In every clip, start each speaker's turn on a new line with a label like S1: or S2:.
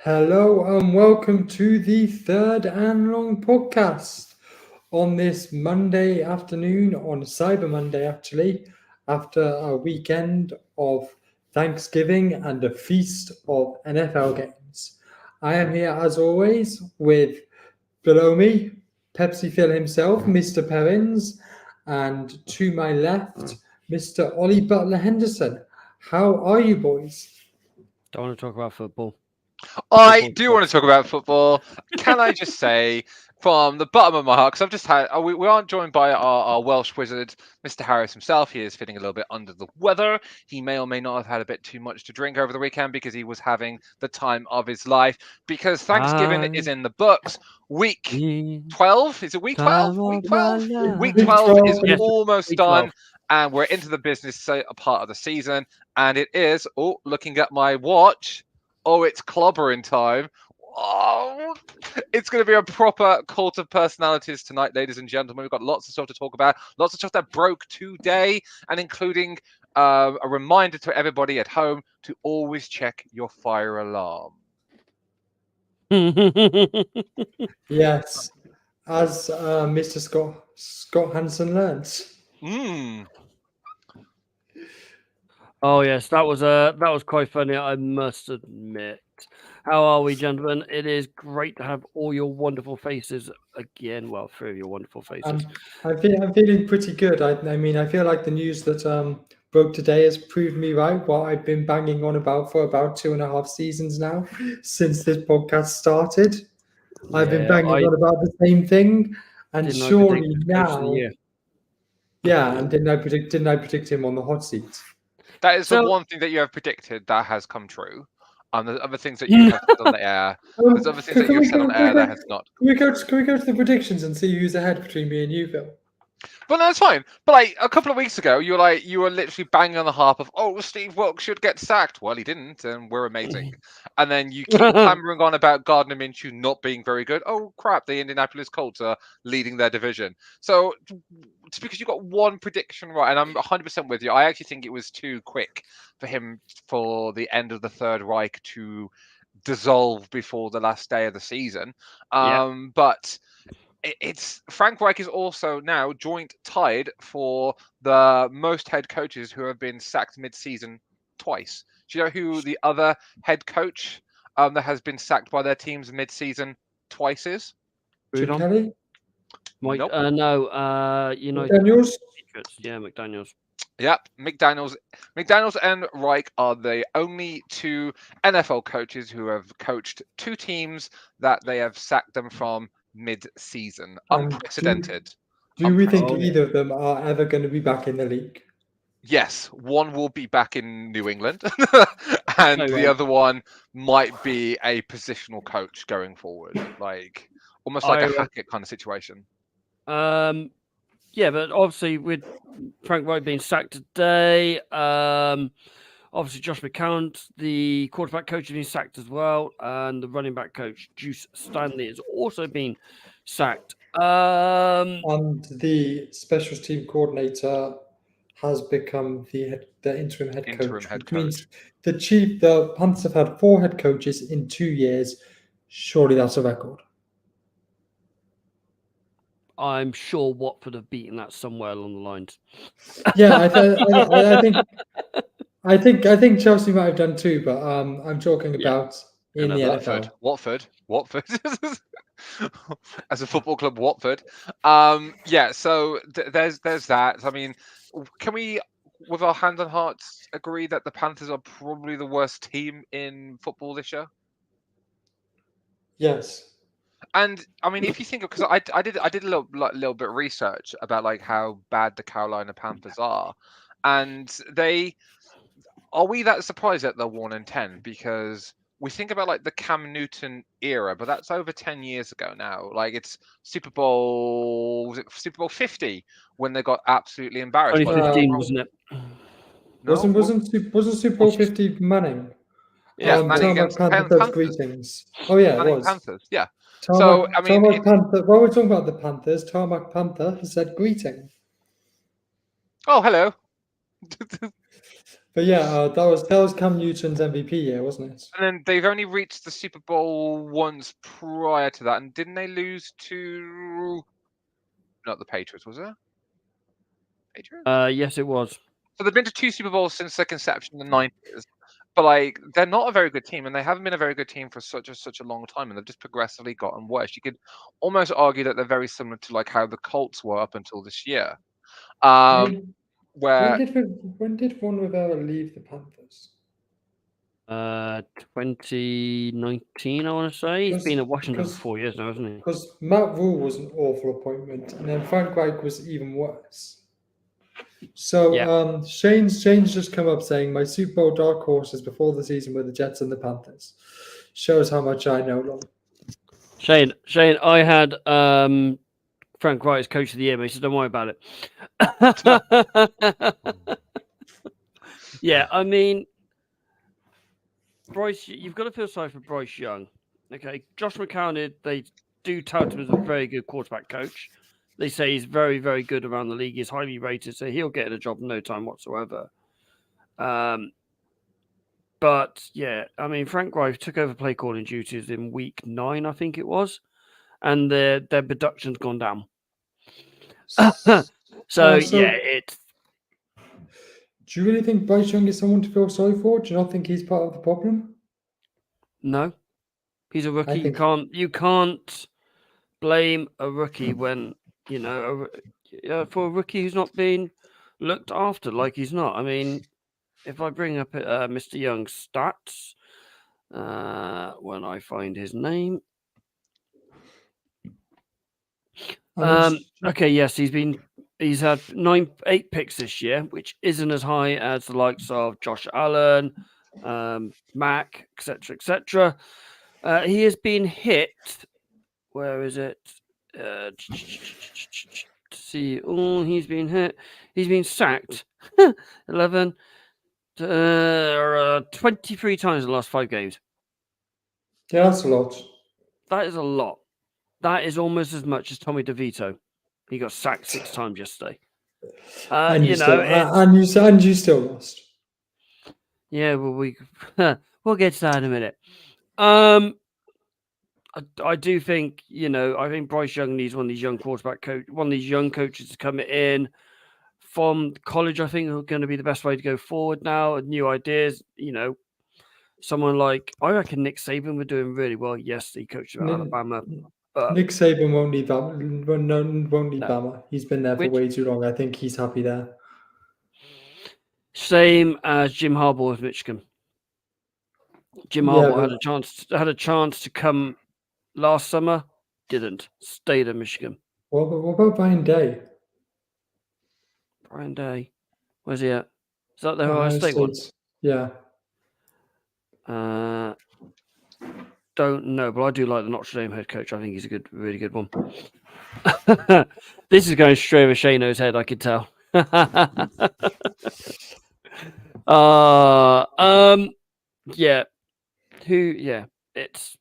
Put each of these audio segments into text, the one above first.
S1: Hello and welcome to the Third and Long podcast on this Monday afternoon, on Cyber Monday actually, after a weekend of Thanksgiving and a feast of NFL games. I am here as always with below me, Pepsi Phil himself, Mr. Perrins, and to my left, Mr. Ollie Butler Henderson. How are you boys?
S2: Don't want to talk about football.
S3: I do want to talk about football. Can I just say, from the bottom of my heart, because I've just had, we aren't joined by our Welsh wizard, Mr. Harris himself. He is feeling a little bit under the weather. He may or may not have had a bit too much to drink over the weekend because he was having the time of his life. Because Thanksgiving is in the books. Week 12? Is it week 12? Week 12? Week 12 is
S1: Yes,
S3: almost
S2: week
S3: done.
S2: 12.
S3: And we're into the business part of the season. And it is, looking at my watch. Oh, it's clobbering time. Oh, it's going to be a proper cult of personalities tonight, ladies and gentlemen. We've got lots of stuff to talk about, lots of stuff that broke today, and including a reminder to everybody at home to always check your fire alarm.
S1: Yes, as Mr. Scott Hansen learns.
S2: Oh yes, that was quite funny. I must admit. How are we, gentlemen? It is great to have all your wonderful faces again. Well, three of your wonderful faces.
S1: I'm feeling pretty good. I mean, I feel like the news that broke today has proved me right. What I've been banging on about for about 2.5 seasons now, since this podcast started. I've been banging on about the same thing, and
S2: Didn't I
S1: surely
S2: predict Coach of the
S1: now,
S2: Year?
S1: yeah. And didn't I predict him on the hot seat?
S3: That is the
S2: So-
S3: one thing that you have predicted that has come true. There's other things that you have said on the air. There's other things that you have said on air that has not.
S1: Can we go to the predictions and see who's ahead between me and you, Phil?
S3: But no, it's fine. But like a couple of weeks ago, you were literally banging on the harp of, oh, Steve Wilkes should get sacked. Well, he didn't, and we're amazing. And then you keep clamoring on about Gardner Minshew not being very good. Oh crap, the Indianapolis Colts are leading their division. So it's because you got one prediction right, and I'm 100% with you. I actually think it was too quick for him for the end of the Third Reich to dissolve before the last day of the season. But it's Frank Reich is also now joint tied for the most head coaches who have been sacked mid-season twice. Do you know who the other head coach that has been sacked by their teams mid-season twice is?
S1: Chip Kelly?
S2: Mike,
S3: Nope.
S2: no,
S1: Daniels?
S2: Yeah, McDaniels.
S3: Yep, McDaniels and Reich are the only two NFL coaches who have coached two teams that they have sacked them from mid-season. Unprecedented.
S1: Do we think
S2: Unprecedented.
S1: either of them are ever going to be back in the league?
S3: Yes, one will be back in New England, and the other one might be a positional coach going forward, like almost like a Hackett kind of situation.
S2: Yeah, but obviously with Frank Reich being sacked today, obviously Josh McCown, the quarterback coach, has been sacked as well, and the running back coach Juice Stanley has also been sacked.
S1: And the specials team coordinator has become the interim head coach. Which means the Panthers have had 4 head coaches in 2 years. Surely that's a record.
S2: I'm sure Watford have beaten that somewhere along the lines.
S1: Yeah, I think Chelsea might have done too, but I'm talking about in the NFL.
S3: Watford. As a football club, Watford. Yeah. So there's that. I mean, can we, with our hand on hearts, agree that the Panthers are probably the worst team in football this year?
S1: Yes.
S3: And I mean, if you think, because I did a little bit of research about like how bad the Carolina Panthers are, and are we that surprised that they're 1-10? Because we think about like the Cam Newton era, but that's over 10 years ago now. Like it's Super Bowl 50 when they got absolutely embarrassed.
S2: 2015, wasn't it?
S3: No,
S1: Wasn't Super Bowl 50 Manning?
S3: Yeah, Manning against
S1: Panthers greetings. Oh yeah, it was
S3: Panthers. Yeah.
S1: So I mean, Panther. While we're talking about the Panthers, Tarmac Panther has said greeting.
S3: Oh, hello.
S1: But yeah, that was Cam Newton's MVP year, wasn't it?
S3: And then they've only reached the Super Bowl once prior to that, and didn't they lose to not the Patriots? Was it Patriots?
S2: Yes, it was.
S3: So they've been to 2 Super Bowls since their conception in the 90s. But like they're not a very good team, and they haven't been a very good team for such a long time, and they've just progressively gotten worse. You could almost argue that they're very similar to like how the Colts were up until this year.
S1: When,
S3: Where
S1: when did Von Rivera leave the Panthers?
S2: 2019, I want to say. He's been at Washington for 4 years now, hasn't he?
S1: Because Matt Rule was an awful appointment, and then Frank Reich was even worse. So
S2: Yeah.
S1: Shane's just come up saying my Super Bowl dark horses before the season were the Jets and the Panthers. Shows how much I know, Lon.
S2: Shane, I had Frank Wright as coach of the year, but he said, don't worry about it. Yeah, I mean, Bryce, you've got to feel sorry for Bryce Young. Okay, Josh McCown, they do tout him as a very good quarterback coach. They say he's very, very good around the league. He's highly rated, so he'll get a job in no time whatsoever. But yeah, I mean, Frank Reich took over play calling duties in week 9, I think it was, and their production's gone down. So yeah, it's.
S1: Do you really think Bryce Young is someone to feel sorry for? Do you not think he's part of the problem?
S2: No, he's a rookie. You can't blame a rookie when for a rookie who's not being looked after like he's not. I mean, if I bring up Mr. Young's stats, when I find his name. Okay, yes, he's had 8 picks this year, which isn't as high as the likes of Josh Allen, Mac, etc., etc. He has been hit. Where is it? See, he's been hit. He's been sacked 11, 23 times in the last 5 games.
S1: Yeah, that's a lot.
S2: That is a lot. That is almost as much as Tommy DeVito. He got sacked 6 times yesterday.
S1: And you still lost.
S2: Yeah, well, we'll get to that in a minute. I do think I think Bryce Young needs one of these young coaches to come in from college. I think are going to be the best way to go forward now. New ideas, someone like I reckon Nick Saban were doing really well. Yes, he coached at Alabama.
S1: Nick Saban won't leave Bama. He's been there for way too long. I think he's happy there.
S2: Same as Jim Harbaugh with Michigan. Jim Harbaugh had a chance to come last summer, didn't. Stayed at Michigan.
S1: What about Brian Day?
S2: Brian Day, where's he at? Is that the Ohio State one?
S1: Yeah.
S2: Don't know, but I do like the Notre Dame head coach. I think he's a really good one. This is going straight over Shano's head, I could tell. Yeah. Yeah. It's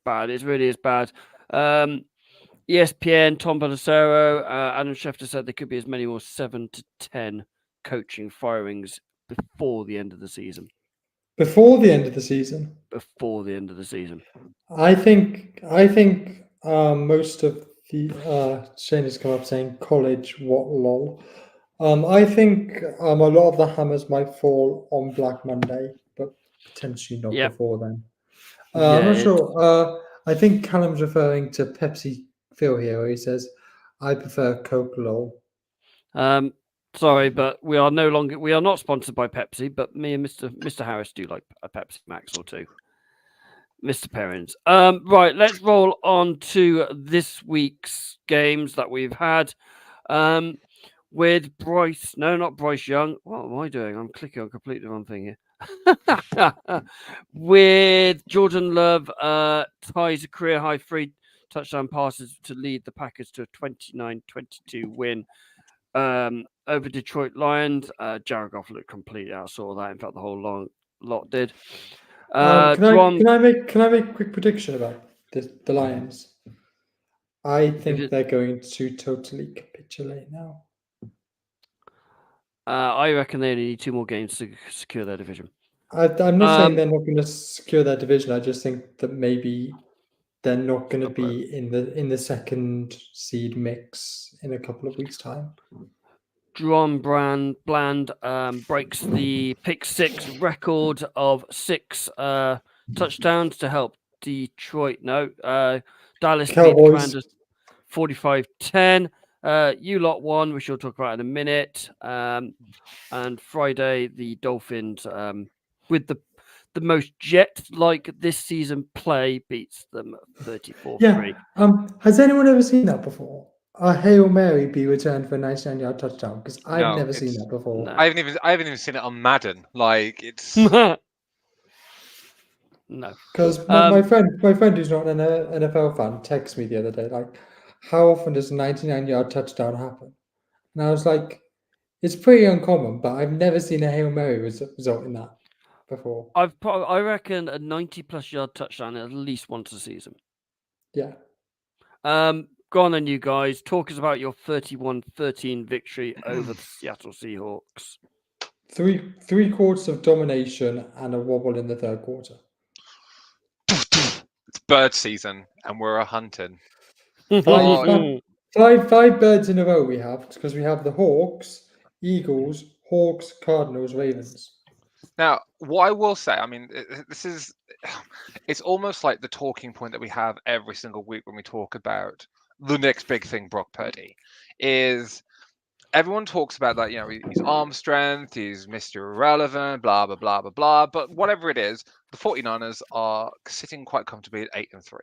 S2: bad. It really is bad. ESPN, Tom Pelissero, Adam Schefter said there could be as many as 7 to 10 coaching firings before the end of the season.
S1: Before the end of the season.
S2: Before the end of the season.
S1: I think most of the Shane has come up saying college. What lol. I think a lot of the hammers might fall on Black Monday, but potentially not before then. I'm not sure. I think Callum's referring to Pepsi Phil here. He says, "I prefer Coke lol."
S2: Sorry, but we are not sponsored by Pepsi, but me and Mr. Harris do like a Pepsi Max or 2. Mr. Perrins. Right, let's roll on to this week's games that we've had. With Bryce. No, not Bryce Young. What am I doing? I'm clicking on completely the wrong thing here. With Jordan Love ties a career high 3 touchdown passes to lead the Packers to a 29-22 win over Detroit Lions. Jared Goff looked completely outsaw that. In fact, the whole lot did.
S1: Can I make a quick prediction about the Lions? I think they're going to totally capitulate now.
S2: I reckon they only need 2 more games to secure their division.
S1: I'm not saying they're not going to secure their division. I just think that maybe they're not going to be in the second seed mix in a couple of weeks' time.
S2: Dron Bland breaks the pick 6 record of 6 touchdowns to help Detroit. No, Dallas beat the
S1: Cowboys.
S2: Commanders 45-10. You lot won, which we'll talk about in a minute. And Friday, the Dolphins, with the most Jet-like this season play, beats them 34-3.
S1: Yeah. Has anyone ever seen that before? A Hail Mary be returned for a 99-yard touchdown? Because I've never seen that before.
S2: No.
S3: I haven't even seen it on Madden. Like it's
S2: no.
S1: Because my friend who's not an NFL fan texted me the other day, like, how often does a 99-yard touchdown happen? And I was like, it's pretty uncommon, but I've never seen a Hail Mary result in that before.
S2: I reckon a 90+ yard touchdown at least once a season.
S1: Yeah.
S2: Go on then, you guys. Talk us about your 31-13 victory over the Seattle Seahawks.
S1: Three quarters of domination and a wobble in the third quarter.
S3: It's bird season, and we're hunting.
S1: Five birds in a row we have, because we have the Hawks, Eagles, Hawks, Cardinals, Ravens.
S3: Now, what I will say, I mean, it's almost like the talking point that we have every single week when we talk about the next big thing, Brock Purdy, is everyone talks about that, his arm strength, he's Mr. Irrelevant, blah, blah, blah, blah, blah. But whatever it is, the 49ers are sitting quite comfortably at 8-3.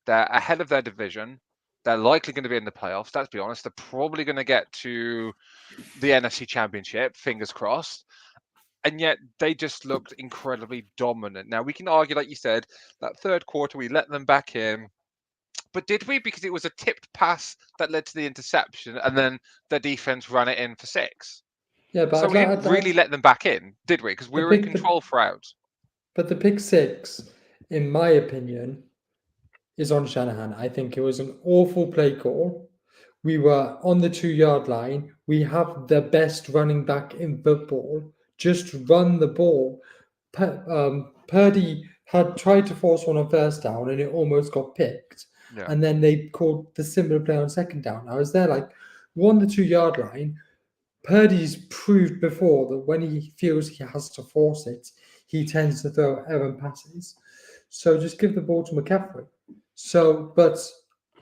S3: They're ahead of their division. They're likely going to be in the playoffs. Let's be honest. They're probably going to get to the NFC Championship, fingers crossed. And yet they just looked incredibly dominant. Now, we can argue, like you said, that third quarter, we let them back in. But did we? Because it was a tipped pass that led to the interception, and then the defense ran it in for 6.
S1: Yeah, but
S3: so we didn't really let them back in, did we? Because we were in control throughout.
S1: But the pick 6, in my opinion, is on Shanahan. I think it was an awful play call. We were on the 2-yard line. We have the best running back in football. Just run the ball. Purdy had tried to force one on first down and it almost got picked.
S3: Yeah.
S1: And then they called the similar play on second down. I was there like, we're on the 2-yard line. Purdy's proved before that when he feels he has to force it, he tends to throw errant passes. So just give the ball to McCaffrey. But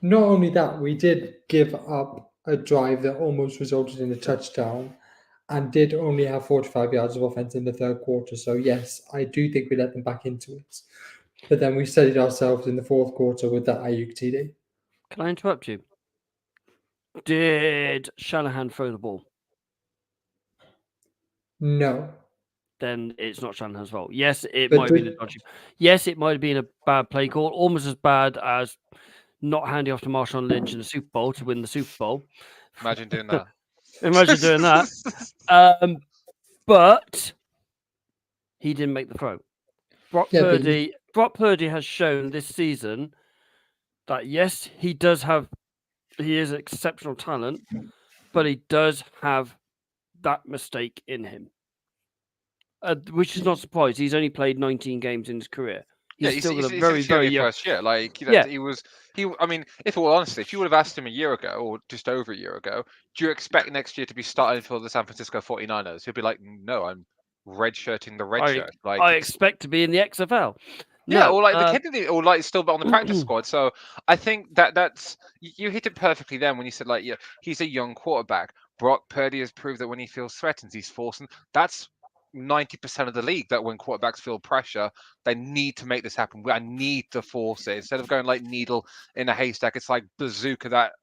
S1: not only that, we did give up a drive that almost resulted in a touchdown and did only have 45 yards of offense in the third quarter. So yes, I do think we let them back into it. But then we steadied ourselves in the fourth quarter with that Ayuk TD.
S2: Can I interrupt you? Did Shanahan throw the ball?
S1: No.
S2: Then it's not Shanahan's fault. Yes, it might have been a dodgy. Yes, it might have been a bad play call, almost as bad as not handing off to Marshawn Lynch in the Super Bowl to win the Super Bowl.
S3: Imagine doing that.
S2: Imagine doing that. But he didn't make the throw. Brock Purdy has shown this season that yes, he is exceptional talent, but he does have that mistake in him. Which is not surprised. He's only played 19 games in his career. He's still got a very, very young
S3: first year. Like, I mean, if all honestly, if you would have asked him a year ago or just over a year ago, do you expect next year to be starting for the San Francisco 49ers? He'll be like, no, I'm redshirting the red shirt. Like,
S2: I expect to be in the XFL.
S3: Yeah, or like the Kennedy, or like still on the practice squad. So I think that's you hit it perfectly then when you said like, yeah, he's a young quarterback. Brock Purdy has proved that when he feels threatened, he's forcing. That's 90% of the league, that when quarterbacks feel pressure, they need to make this happen. I need to force it instead of going like needle in a haystack. It's like bazooka that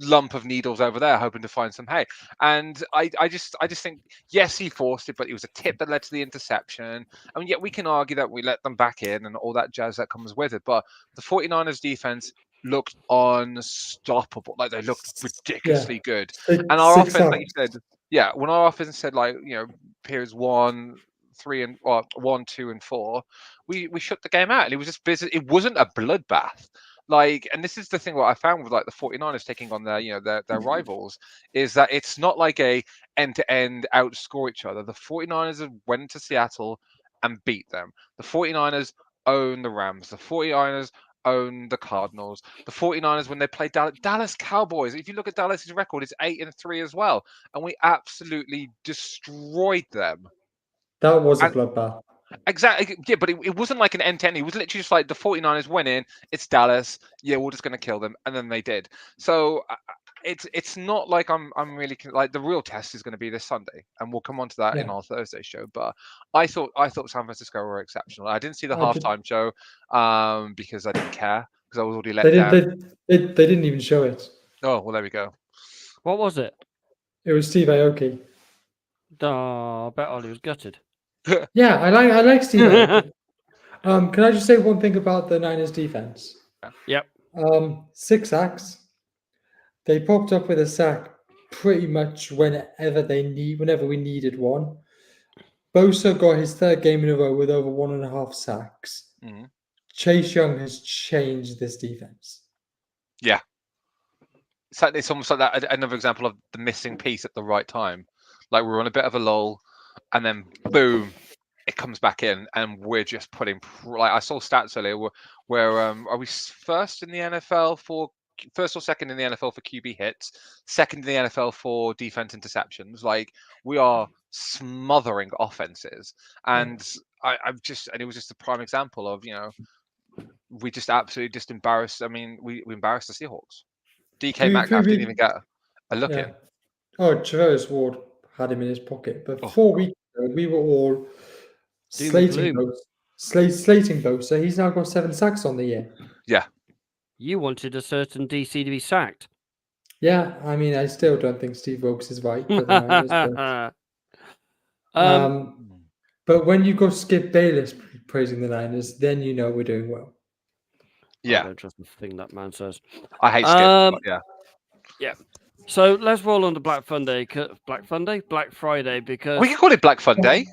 S3: lump of needles over there hoping to find some hay. And I just think, yes, he forced it, but it was a tip that led to the interception. I mean, yet we can argue that we let them back in and all that jazz that comes with it, but the 49ers defense looked unstoppable. Like, they looked ridiculously good. And our offense, like you said, when our offense said, like, periods 1, 2, and 4, we shut the game out, and it was just busy. It wasn't a bloodbath, Like, and this is the thing what I found with like the 49ers taking on their rivals, is that it's not like a end-to-end outscore each other. The 49ers went to Seattle and beat them. The 49ers own the Rams. The 49ers own the Cardinals. The 49ers, when they played Dallas Cowboys, if you look at Dallas's record, it's 8-3 as well. And we absolutely destroyed them.
S1: That was a
S3: And
S1: bloodbath.
S3: exactly, yeah, but it wasn't like an end-to-end. It was literally just like the 49ers went in, it's Dallas, yeah, we're just going to kill them, and then they did. So it's not like I'm really like the real test is going to be this Sunday, and we'll come on to that in
S1: Yeah.
S3: our Thursday show. But I thought San Francisco were exceptional. I didn't see the
S1: I did-
S3: halftime show because I didn't care because I was already let
S1: They
S3: down.
S1: they didn't even show it.
S3: Oh, well, there we go.
S2: What was it?
S1: It was Steve Aoki.
S2: Oh, I bet Ollie was gutted.
S1: Yeah, I like Steve Aoki. Can I just say one thing about the Niners defense?
S2: Yep.
S1: 6 sacks. They popped up with a sack pretty much whenever we needed one. Bosa got his 3rd game in a row with over 1.5 sacks.
S3: Mhm.
S1: Chase Young has changed this defense.
S3: Yeah. It's almost like that. Another example of the missing piece at the right time. Like we're on a bit of a lull, and then boom, it comes back in, and we're just putting. Like I saw stats earlier where are we first in the NFL for first or second in the NFL for QB hits, second in the NFL for defense interceptions. Like we are smothering offenses, and and it was just a prime example of we just absolutely just embarrassed. I mean, we embarrassed the Seahawks. DK Metcalf didn't even get a look in.
S1: Oh, Travis Ward had him in his pocket, but
S3: Oh,
S1: 4 weeks ago we were all
S2: Doom and
S1: slating
S2: gloom.
S1: Bosa. He's now got 7 sacks on the year.
S3: Yeah.
S2: You wanted a certain DC to be sacked.
S1: Yeah, I mean, I still don't think Steve Wilkes is right for the Niners. But when you go Skip Bayless praising the Niners, then you know we're doing well.
S3: Yeah.
S2: I don't trust the thing that man says.
S3: I hate Skip, but yeah.
S2: Yeah. So let's roll on to Black Friday because
S3: We can call it Black Fun Day.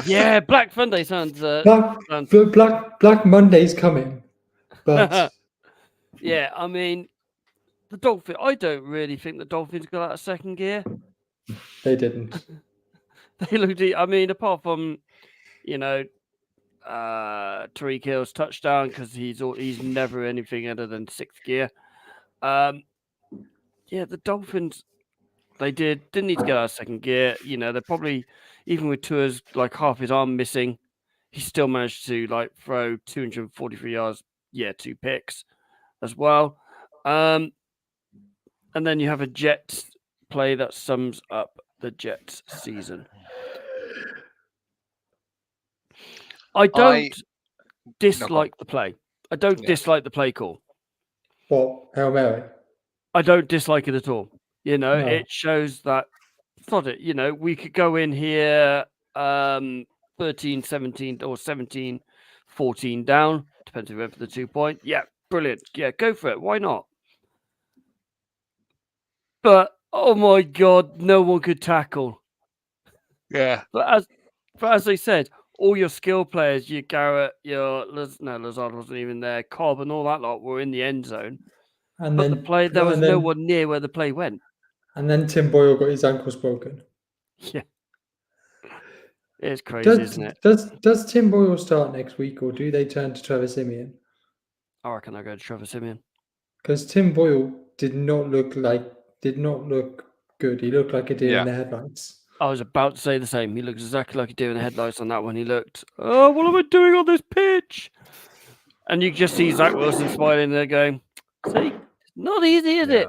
S2: yeah, Black Friday sounds
S1: Black Monday's coming, but
S2: yeah. I mean, the Dolphins. I don't really think the Dolphins got out of second gear.
S1: they didn't.
S2: They looked. I mean, apart from Tariq Hill's touchdown because he's never anything other than 6th gear. Yeah, the Dolphins. They didn't need to get out of second gear. They're probably even with Tua's like half his arm missing, he still managed to like throw 243 yards. Yeah, 2 picks as well. And then you have a Jets play that sums up the Jets season. I don't dislike the play. I don't dislike the play call.
S1: What, Hail Mary?
S2: I don't dislike it at all.
S1: No.
S2: It shows that thought it, we could go in here 13-17 or 17-14 down, depends if we went for the 2-point. Yeah, brilliant. Yeah, go for it. Why not? But oh my god, no one could tackle.
S3: Yeah.
S2: But as I said, all your skill players, your Garrett, Lazard wasn't even there, Cobb and all that lot were in the end zone.
S1: And
S2: but
S1: then
S2: the play, there was no one near where the play went.
S1: And then Tim Boyle got his ankles broken.
S2: Yeah. It's crazy, isn't it?
S1: Does Tim Boyle start next week, or do they turn to Trevor Siemian?
S2: I reckon I go to Trevor Siemian.
S1: Because Tim Boyle did not look good. He looked like a deer in the headlights.
S2: I was about to say the same. He looked exactly like a deer in the headlights on that one. He looked, oh, what am I doing on this pitch? And you just see Zach Wilson smiling there going, see, not easy, is it?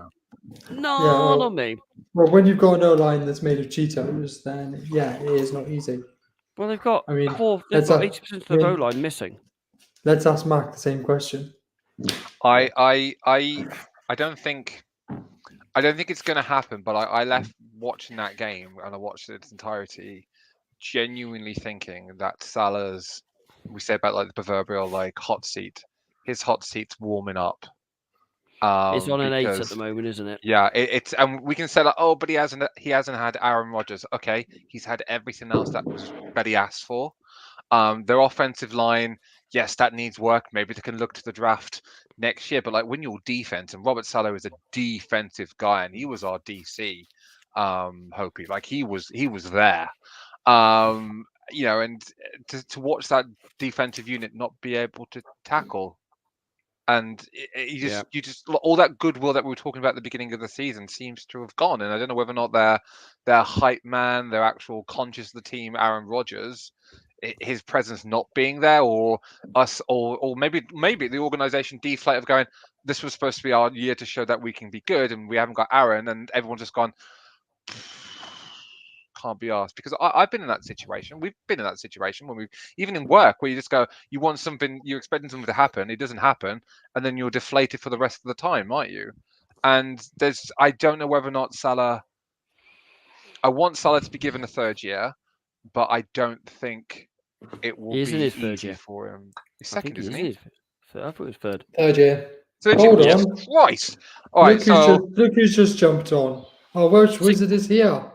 S2: No, not me.
S1: Well, when you've got an O-line that's made of Cheetos, then yeah, it is not easy.
S2: Well, they've got 80% of their O-line missing.
S1: Let's ask Mark the same question.
S3: I don't think it's going to happen, but I left watching that game and I watched its entirety, genuinely thinking that Salah's, we say about like the proverbial like hot seat, his hot seat's warming up.
S2: It's on an 8 at the moment, isn't it?
S3: Yeah, it's and we can say like, oh, but he hasn't had Aaron Rodgers. Okay, he's had everything else that he asked for. Their offensive line yes, that needs work. Maybe they can look to the draft next year. But like when your defense, and Robert Saleh is a defensive guy, and he was our DC, Hopi, like he was there. And to watch that defensive unit not be able to tackle, and you just all that goodwill that we were talking about at the beginning of the season seems to have gone. And I don't know whether or not their hype man, their actual conscious of the team, Aaron Rodgers, his presence not being there, or us, or maybe the organization deflate of going, this was supposed to be our year to show that we can be good, and we haven't got Aaron, and everyone's just gone, can't be asked. Because I've been in that situation. We've been in that situation when even in work, where you just go, you want something, you're expecting something to happen, it doesn't happen, and then you're deflated for the rest of the time, aren't you? And I don't know whether or not Salah. I want Salah to be given a third year, but I don't think it will be easy for him. He's second, isn't he?
S2: I thought it was third.
S1: Third year.
S3: Third
S1: Hold
S3: year.
S1: on.
S3: Christ. All right,
S1: Look who's just jumped on. Oh, Welsh Wizard is here.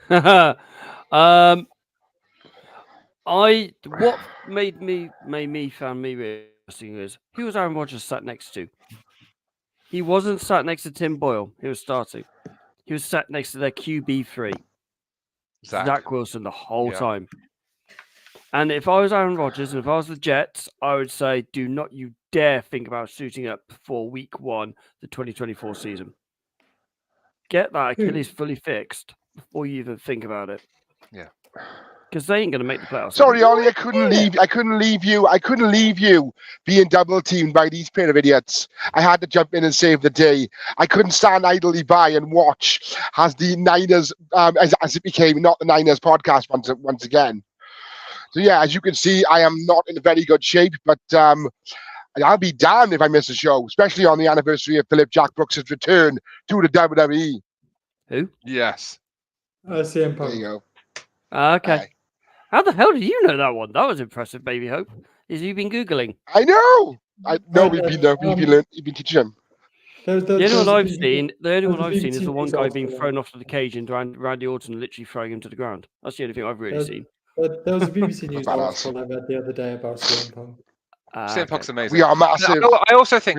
S2: What made me found me really interesting is who was Aaron Rodgers sat next to? He wasn't sat next to Tim Boyle, who was starting. He was sat next to their QB3, Zach Wilson, the whole time. And if I was Aaron Rodgers and if I was the Jets, I would say, do not you dare think about suiting up for week 1, the 2024 season. Get that Achilles fully fixed before you even think about it.
S3: Yeah.
S2: Because they ain't going to make the playoffs.
S4: Sorry, Ollie, I couldn't leave you being double teamed by these pair of idiots. I had to jump in and save the day. I couldn't stand idly by and watch as the Niners, as it became not the Niners podcast once again. So yeah, as you can see, I am not in very good shape, but I'll be damned if I miss a show, especially on the anniversary of Philip Jack Brooks' return to the WWE.
S2: Who?
S3: Yes.
S1: CM Punk.
S4: There you go.
S2: Okay.
S4: Aye.
S2: How the hell did you know that one? That was impressive, Baby Hope. Has you been Googling?
S4: I know. You've been teaching him.
S2: The only one I've seen is the one guy being thrown off to the cage and Randy Orton literally throwing him to the ground. That's the only thing I've really seen.
S1: But there was a BBC News article I read the other day about CM Punk.
S3: CM Punk's amazing.
S4: We are massive.
S3: I also think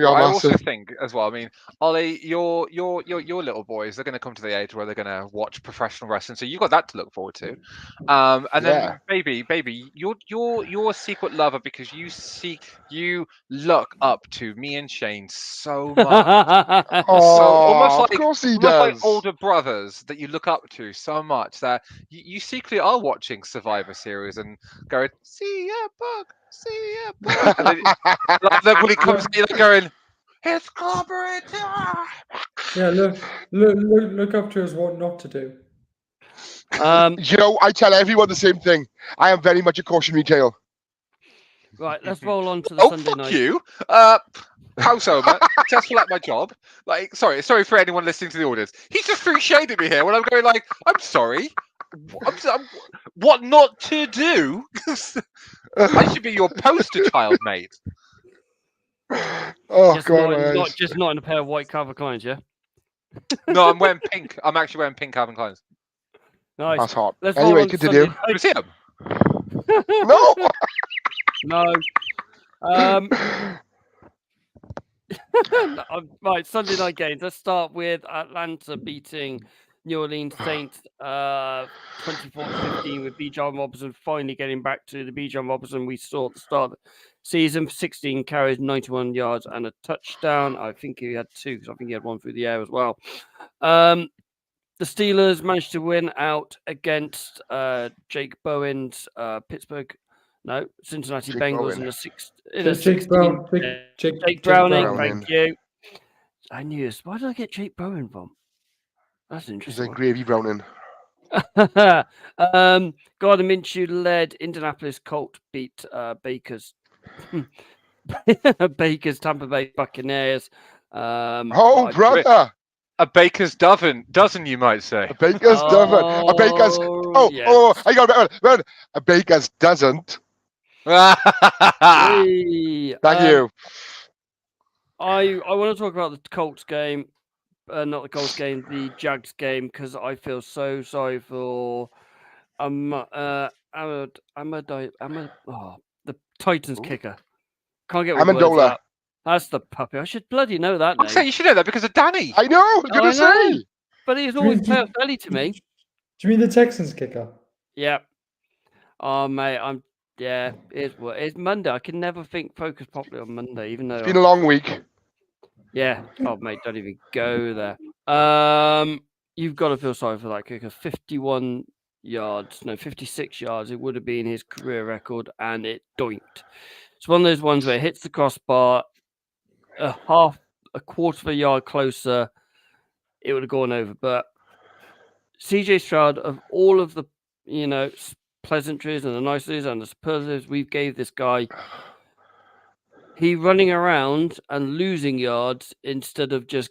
S3: as well. I mean, Ollie, your little boys, they're going to come to the age where they're going to watch professional wrestling, so you've got that to look forward to. And then, baby, you're a secret lover because you look up to me and Shane so much.
S4: Of course he does.
S3: Like older brothers that you look up to so much that you secretly are watching Survivor Series and going, see ya, Punk. See ya, and then when he comes in, like going, "It's corporate."
S1: Yeah, look up to us what not to do.
S4: I tell everyone the same thing. I am very much a cautionary tale.
S2: Right, let's roll on to the Sunday
S3: fuck
S2: night.
S3: You, house owner, successful at my job. Like, sorry for anyone listening to the audience. He's just free shading me here when I'm going like, I'm sorry. What not to do? I should be your poster child, mate.
S4: Oh
S2: just
S4: God!
S2: Not in a pair of white Calvin Kleins, yeah.
S3: No, I'm wearing pink. I'm actually wearing pink Calvin Kleins.
S2: Nice.
S4: That's hot.
S2: Let's
S4: Anyway, continue.
S3: You see them?
S4: No.
S2: No. Right, Sunday night games. Let's start with Atlanta beating New Orleans Saints 24-15 with Bijan Robinson finally getting back to the Bijan Robinson we saw at the start of the season. 16 carries, 91 yards and a touchdown. I think he had 2 because I think he had 1 through the air as well. The Steelers managed to win out against Jake Bowen's Cincinnati Bengals in a 16. Jake Browning, thank you. I knew this. Why did I get Jake Bowen from? That's interesting.
S4: He's a gravy Browning.
S2: Gardner Minshew led Indianapolis Colts beat Baker's Tampa Bay Buccaneers.
S4: Brother!
S3: A baker's dozen, you might say.
S4: A baker's dozen. A baker's. I got it. A baker's doesn't.
S2: Thank
S4: you.
S2: I want to talk about the Colts game. Not the Colts game, the Jags game, because I feel so sorry for the Titans kicker. Can't get my words
S4: Amendola.
S2: out. That's the puppy. I should bloody know that
S3: I'm saying
S2: name.
S3: you should know that because of Danny.
S4: I know. I was going to
S2: I know.
S4: say.
S2: But he's
S1: Do you
S2: always
S1: mean-
S2: playoff early to me.
S1: Do you mean the Texans kicker?
S2: Yeah. Oh mate, it's Monday. I can never focus properly on Monday, even though
S4: It's been a long week.
S2: yeah. Oh mate, don't even go there. You've got to feel sorry for that kicker. 51 yards, no, 56 yards. It would have been his career record, and it doinked. It's one of those ones where it hits the crossbar a quarter of a yard closer, it would have gone over. But CJ Stroud, of all of the pleasantries and the niceties and the superlatives we've gave this guy, he running around and losing yards instead of just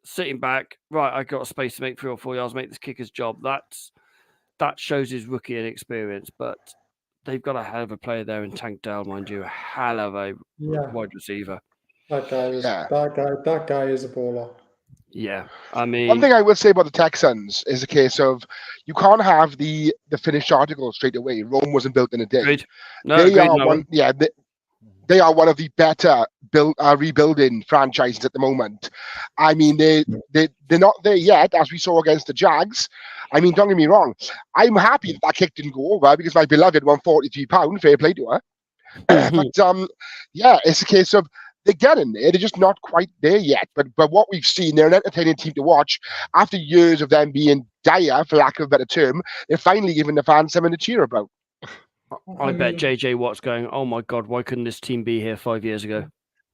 S2: sitting back. Right, I got a space to make 3 or 4 yards, make this kicker's job. That shows his rookie inexperience. But they've got a hell of a player there in Tank Dell, mind you, a hell of a wide receiver.
S1: That guy is that guy is a baller.
S2: Yeah, I mean,
S4: One thing I would say about the Texans is a case of you can't have the finished article straight away. Rome wasn't built in a day.
S2: agreed. No,
S4: They
S2: agreed,
S4: are
S2: no
S4: one. Yeah, they are one of the better rebuilding franchises at the moment. I mean, they're not there yet, as we saw against the Jags. I mean, don't get me wrong. I'm happy that kick didn't go over because my beloved won £43. Fair play to her. But yeah, it's a case of they're getting there. They're just not quite there yet. But what we've seen, they're an entertaining team to watch. After years of them being dire, for lack of a better term, they're finally giving the fans something to cheer about.
S2: I bet JJ Watt's going, oh my God, why couldn't this team be here 5 years ago?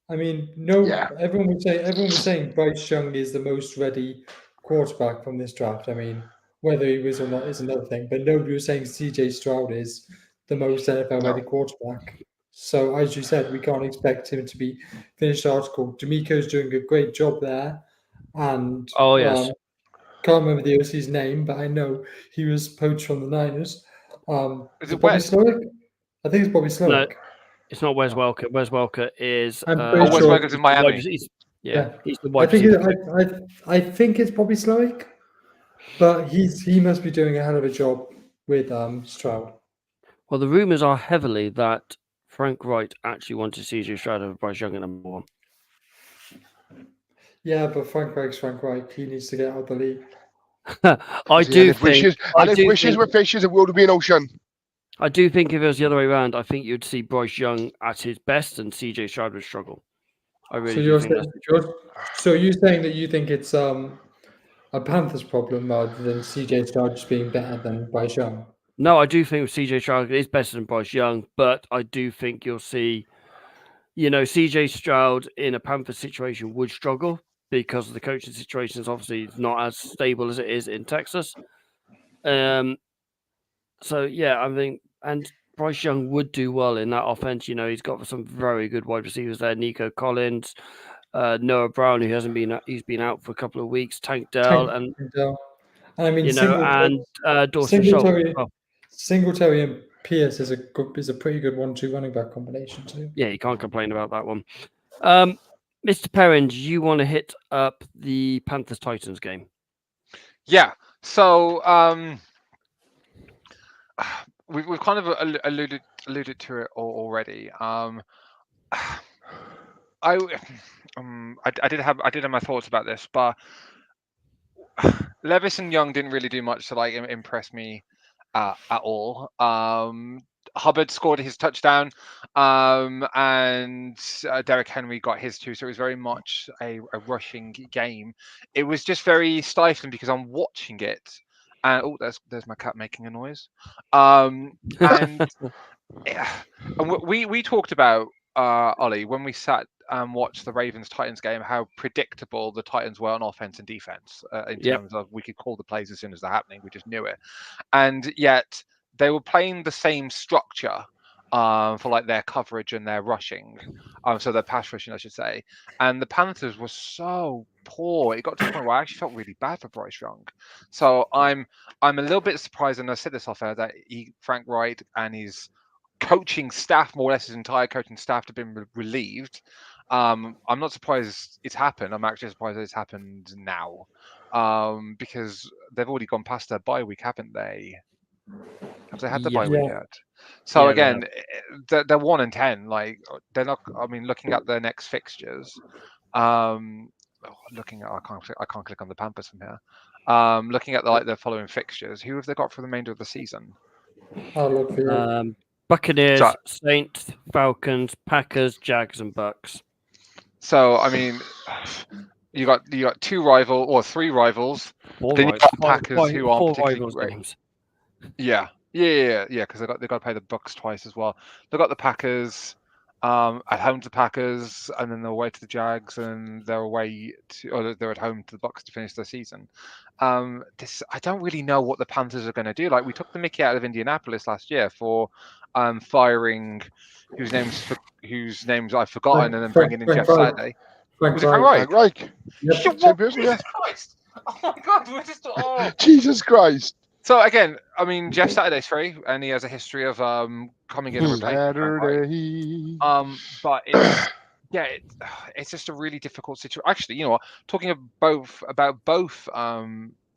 S1: I mean, no.
S4: Yeah.
S1: Everyone was saying Bryce Young is the most ready quarterback from this draft. I mean, whether he was or not is another thing. But nobody was saying CJ Stroud is the most NFL ready quarterback. So as you said, we can't expect him to be finished article. D'Amico's doing a great job there, and
S2: Oh yes,
S1: can't remember the OC's name, but I know he was poached from the Niners.
S3: Is it
S1: Bobby
S3: Wes?
S1: Slowick? I think it's Bobby Slowick.
S2: No, it's not Wes Welker. Wes Welker is.
S1: I'm pretty
S3: Wes
S1: sure.
S3: Welker's in Miami.
S2: He's the
S1: I
S2: wide
S1: think
S2: receiver.
S1: I think it's Bobby Slowick, but he must be doing a hell of a job with Stroud.
S2: Well, the rumors are heavily that Frank Wright actually wanted CJ Stroud over Bryce Young at number 1.
S1: Yeah, but Frank Reich's Frank Reich. He needs to get out of the league.
S2: I do think.
S4: If wishes were fishes, it would be an ocean.
S2: I do think if it was the other way around, I think you'd see Bryce Young at his best and CJ Stroud would struggle. I really do think that's.
S1: So you're saying that you think it's a Panthers problem rather than CJ Stroud just being better than Bryce Young?
S2: No, I do think CJ Stroud is better than Bryce Young, but I do think you'll see, CJ Stroud in a Panthers situation would struggle because the coaching situation is obviously not as stable as it is in Texas. So yeah, I think, and Bryce Young would do well in that offense. He's got some very good wide receivers there. Nico Collins, Noah Brown, who he's been out for a couple of weeks. Tank Dell, and
S1: I mean,
S2: and Dawson Schultz.
S1: Singletary and Pierce is a pretty good 1-2 running back combination too.
S2: Yeah, you can't complain about that one. Mr. Perrin, do you want to hit up the Panthers-Titans game?
S3: Yeah. So we've kind of alluded to it already. I did have my thoughts about this, but Levis and Young didn't really do much to impress me at all. Hubbard scored his touchdown, and Derrick Henry got his too. So it was very much a rushing game. It was just very stifling because I'm watching it, and there's my cat making a noise. And we talked about Ollie when we sat and watched the Ravens-Titans game, how predictable the Titans were on offense and defense in terms of we could call the plays as soon as they're happening. We just knew it, and yet they were playing the same structure for their coverage and their rushing, so their pass rushing, I should say. And the Panthers were so poor. It got to the point where I actually felt really bad for Bryce Young. So I'm a little bit surprised, and I said this off air, that Frank Wright and his coaching staff, more or less his entire coaching staff, have been relieved. I'm not surprised it's happened. I'm actually surprised it's happened now, because they've already gone past their bye week, haven't they? Have they had the bye week yet? So
S2: Yeah, they
S3: again, they're 1-10. Like they're not. I mean, looking at their next fixtures, looking at I can't click on the Pampers from here. Looking at their following fixtures, who have they got for the remainder of the season?
S1: I'll look for you.
S2: Buccaneers,
S3: So-
S2: Saints, Falcons, Packers, Jags, and Bucks.
S3: So I mean, you got three rivals.
S2: Four
S3: Then you
S2: rivals.
S3: got the Packers, who aren't
S2: four
S3: particularly
S2: rivals
S3: great.
S2: games.
S3: Yeah, because they got to play the Bucks twice as well. They got the Packers at home to the Packers, and then they're away to the Jags, and they're at home to the Bucks to finish their season. I don't really know what the Panthers are going to do. Like we took the mickey out of Indianapolis last year for firing whose names I've forgotten, and then bringing in Jeff Saturday.
S1: Frank
S3: Was it Frank
S1: Reich.
S3: Reich?
S4: Right.
S1: Yep.
S4: Same person, yeah.
S3: Jesus Christ! Oh my God, we're just
S4: Jesus Christ.
S3: So again, I mean, Jeff Saturday's free, and he has a history of coming in and replacing Frank Reich.
S4: Saturday.
S3: But it's just a really difficult situation. Actually, you know what? Talking about both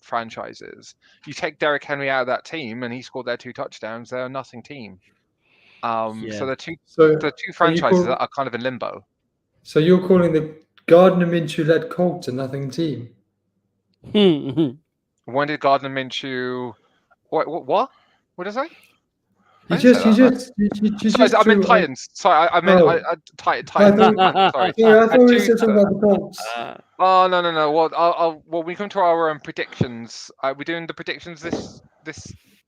S3: franchises, you take Derrick Henry out of that team, and he scored their 2 touchdowns. They're a nothing team. So the two franchises that are kind of in limbo.
S1: So you're calling the Gardner Minshew-led Colts a nothing team?
S3: When did Gardner Minshew? What? What did I say?
S1: You just
S3: I meant Titans. Sorry, I meant Titans. Sorry.
S1: I thought we were still talking about the Colts.
S3: Oh no. Well, when we come to our predictions, are we doing the predictions this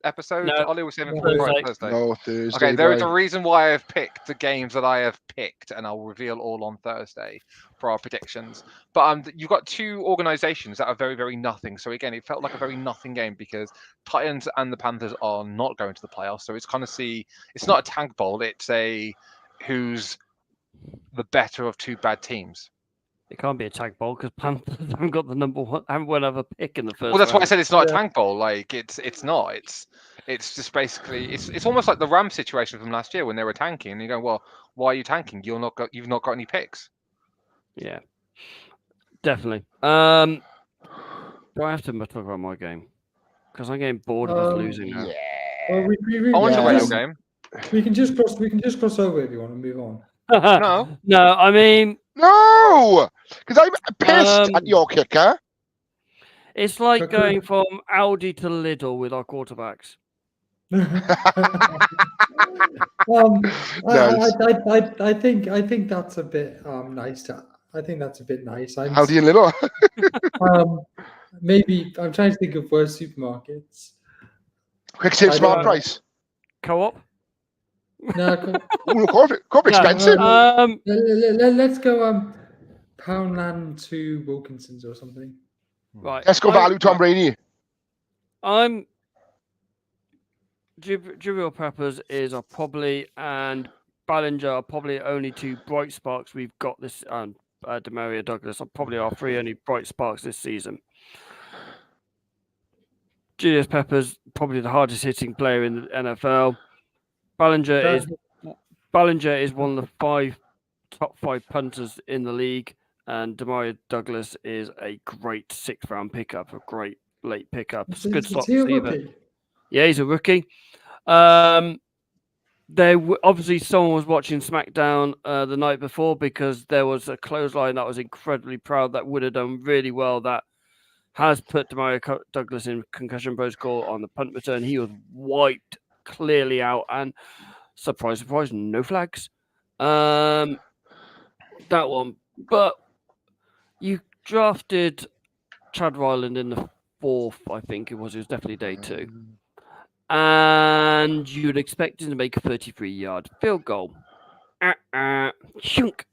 S3: episode?
S2: No.
S3: Ollie was saying
S2: Thursday.
S3: Thursday.
S4: No, Thursday.
S3: Okay, there is a
S4: right.
S3: reason why I've picked the games that I have picked, and I'll reveal all on Thursday for our predictions. But you've got 2 organizations that are very, very nothing. So again, it felt like a very nothing game because Titans and the Panthers are not going to the playoffs. So it's kind of it's not a tank bowl. It's who's the better of 2 bad teams.
S2: It can't be a tag bowl because Panthers haven't got the number one. Haven't won a pick in the first.
S3: Well, that's why I
S2: round.
S3: said it's not a tank bowl. Like it's not. It's just basically it's almost like the Rams situation from last year when they were tanking. And you go, well, why are you tanking? You've not got any picks.
S2: Yeah, definitely. Do I have to talk about my game? Because I'm getting bored of us losing now.
S1: Well,
S3: I want to win your
S1: just-
S3: game.
S1: We can just cross over if you want and move on.
S3: No.
S2: No, I mean,
S4: No! Because I'm pissed at your kicker.
S2: it's like
S1: Okay.
S2: going from Aldi to Lidl with our quarterbacks.
S1: I think that's a bit nice. I think that's a bit nice.
S4: Aldi and Little.
S1: Maybe I'm trying to think of worse supermarkets.
S4: Quick save,
S1: I
S4: smart
S1: don't-
S4: price.
S2: Co-op.
S1: No,
S4: Ooh, quite expensive.
S1: let's go Poundland to Wilkinson's or something.
S2: Right.
S4: Let's go value Tom Brady.
S2: I'm Jubilee Peppers and Ballinger are probably only 2 bright sparks we've got this. Demaria Douglas are probably our 3 only bright sparks this season. Julius Peppers probably the hardest hitting player in the NFL. Ballinger is one of the top 5 punters in the league, and Demaria Douglas is a great 6th round pickup, a great late pickup. It's a good slot receiver. Yeah, he's a rookie. Obviously someone was watching SmackDown the night before because there was a clothesline that was incredibly proud that would have done really well. That has put Demaria Douglas in concussion protocol on the punt return. He was wiped clearly out, and surprise, surprise, no flags. That one, but you drafted Chad Ryland in the 4th, I think it was. It was definitely day 2. And you'd expect him to make a 33-yard field goal. Shunk.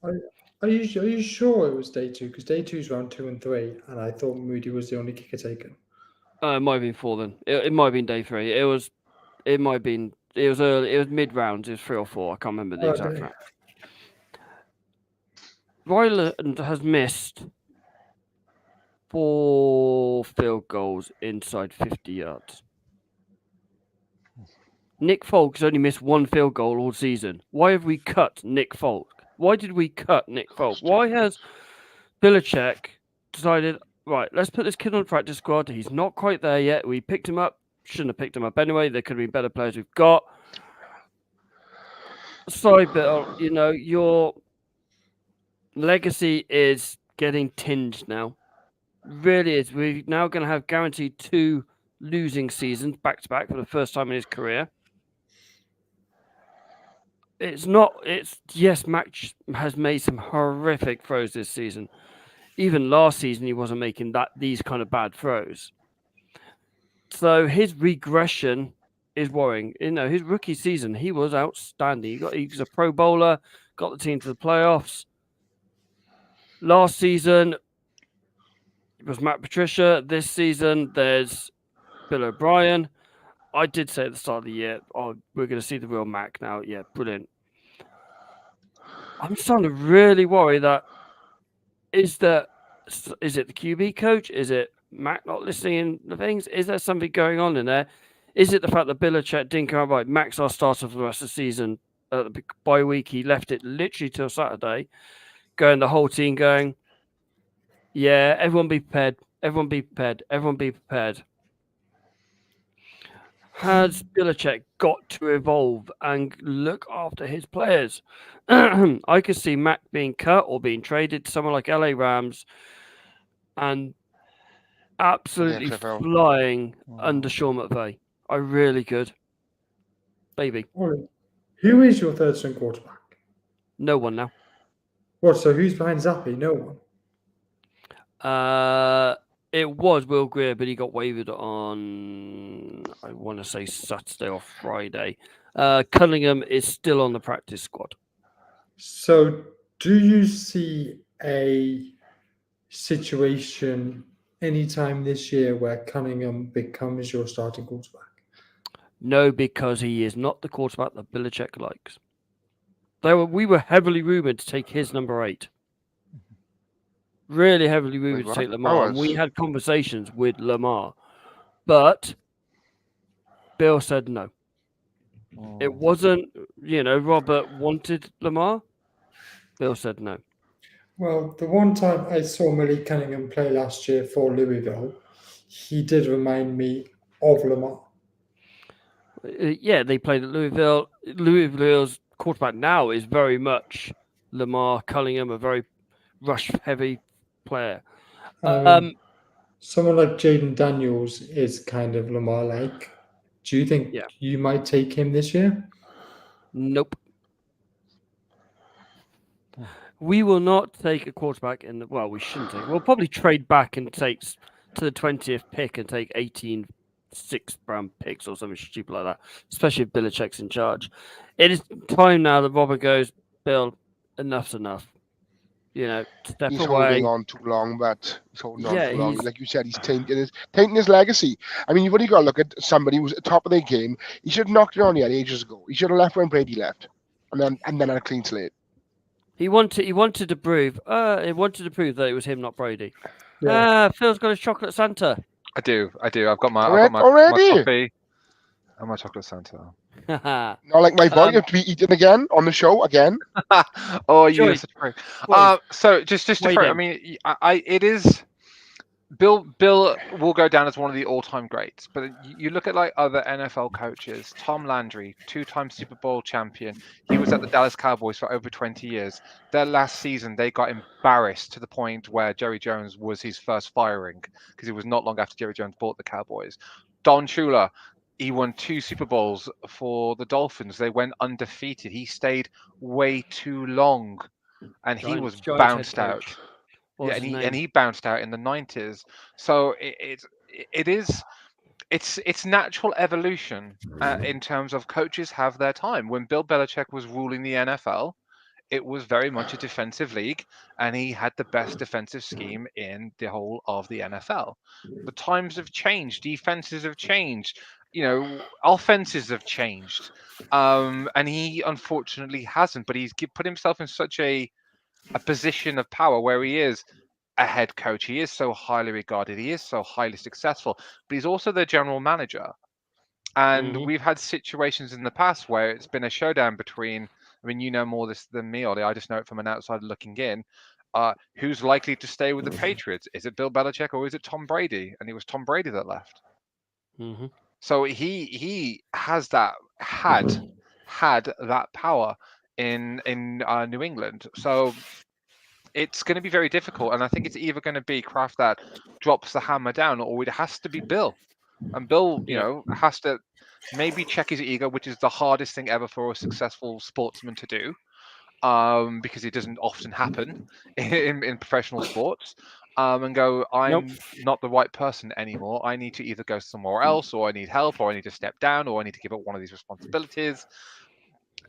S1: Are you sure it was day 2? Because day 2 is round 2 and 3, and I thought Moody was the only kicker taken.
S2: It might have been 4 then. It might have been day 3. It was early. It was mid rounds. It was 3 or 4. I can't remember the exact fact. Ryland has missed 4 field goals inside 50 yards. Nick Folk has only missed 1 field goal all season. Why have we cut Nick Folk? Why did we cut Nick Folk? Why has Belichick decided, right, let's put this kid on the practice squad. He's not quite there yet. We picked him up. Shouldn't have picked him up anyway. There could have been better players we've got. Sorry, Bill. Your legacy is getting tinged now. Really is. We're now going to have guaranteed 2 losing seasons back to back for the first time in his career. Yes, Mac has made some horrific throws this season. Even last season, he wasn't making these kind of bad throws. So his regression is worrying. His rookie season, he was outstanding. He was a Pro Bowler, got the team to the playoffs. Last season, it was Matt Patricia. This season, there's Bill O'Brien. I did say at the start of the year, we're going to see the real Mac now. Yeah, brilliant. I'm starting to really worry that is it the QB coach? Is it Mac not listening in the things? Is there something going on in there? Is it the fact that Belichick didn't come right? Mac's our starter for the rest of the season. The bye week, he left it literally till Saturday, the whole team going, yeah, everyone be prepared. Everyone be prepared. Everyone be prepared. Has Belichick got to evolve and look after his players? I could see Mac being cut or being traded to someone like LA Rams and absolutely flying under Sean McVay. I really could. Baby.
S1: Ollie, who is your third string quarterback?
S2: No one now.
S1: What? So who's behind Zappi? No one.
S2: It was Will Greer, but he got waived on, I want to say Saturday or Friday. Cunningham is still on the practice squad.
S1: So do you see a situation anytime this year where Cunningham becomes your starting quarterback?
S2: No, because he is not the quarterback that Belichick likes. We were heavily rumoured to take his number 8. Really heavily rumoured to take Lamar. And we had conversations with Lamar. But Bill said no. It wasn't, Robert wanted Lamar. Bill said no.
S1: Well, the one time I saw Malik Cunningham play last year for Louisville, he did remind me of Lamar.
S2: Yeah, they played at Louisville. Louisville's quarterback now is very much Lamar. Cunningham, a very rush-heavy player.
S1: Someone like Jaden Daniels is kind of Lamar-like. Do you think you might take him this year?
S2: Nope. We will not take a quarterback we shouldn't take. We'll probably trade back and take to the 20th pick and take 18 6th-round picks or something stupid like that, especially if Belichick's in charge. It is time now that Robert goes, Bill, enough's enough. Step
S4: he's
S2: away.
S4: Holding on too long, but he's holding on too long. Like you said, he's tainting his legacy. I mean, you've only got to look at somebody who's at the top of their game. He should have knocked it on the head ages ago. He should have left when Brady left, and then had a clean slate.
S2: He wanted to prove. He wanted to prove that it was him, not Brady. Yeah. Phil's got his chocolate Santa.
S3: I do. I've got my coffee and my chocolate Santa.
S4: Not like my boy, you have to be eaten again on the show again.
S3: Oh, you're such a prick. So just to I mean, it is. Bill will go down as one of the all-time greats, but you look at like other NFL coaches. Tom Landry, 2-time Super Bowl champion. He was at the Dallas Cowboys for over 20 years. Their last season, they got embarrassed to the point where Jerry Jones was his first firing because it was not long after Jerry Jones bought the Cowboys. Don Shula, he won 2 Super Bowls for the Dolphins. They went undefeated. He stayed way too long, and he was bounced out. Yeah, and he bounced out in the 90s. So it's natural evolution in terms of coaches have their time. When Bill Belichick was ruling the NFL, it was very much a defensive league, and he had the best defensive scheme in the whole of the NFL. The times have changed, defenses have changed, offenses have changed, and he unfortunately hasn't. But he's put himself in such a position of power where he is a head coach. He is so highly regarded. He is so highly successful, but he's also the general manager. And we've had situations in the past where it's been a showdown between, I mean, you know more this than me, Ollie. I just know it from an outsider looking in. Who's likely to stay with the Patriots? Is it Bill Belichick or is it Tom Brady? And it was Tom Brady that left. So he has had that power. in New England. So it's going to be very difficult, and I think it's either going to be Kraft that drops the hammer down, or it has to be Bill. And Bill, has to maybe check his ego, which is the hardest thing ever for a successful sportsman to do, because it doesn't often happen in professional sports. And go, I'm not the right person anymore. I need to either go somewhere else, or I need help, or I need to step down, or I need to give up one of these responsibilities.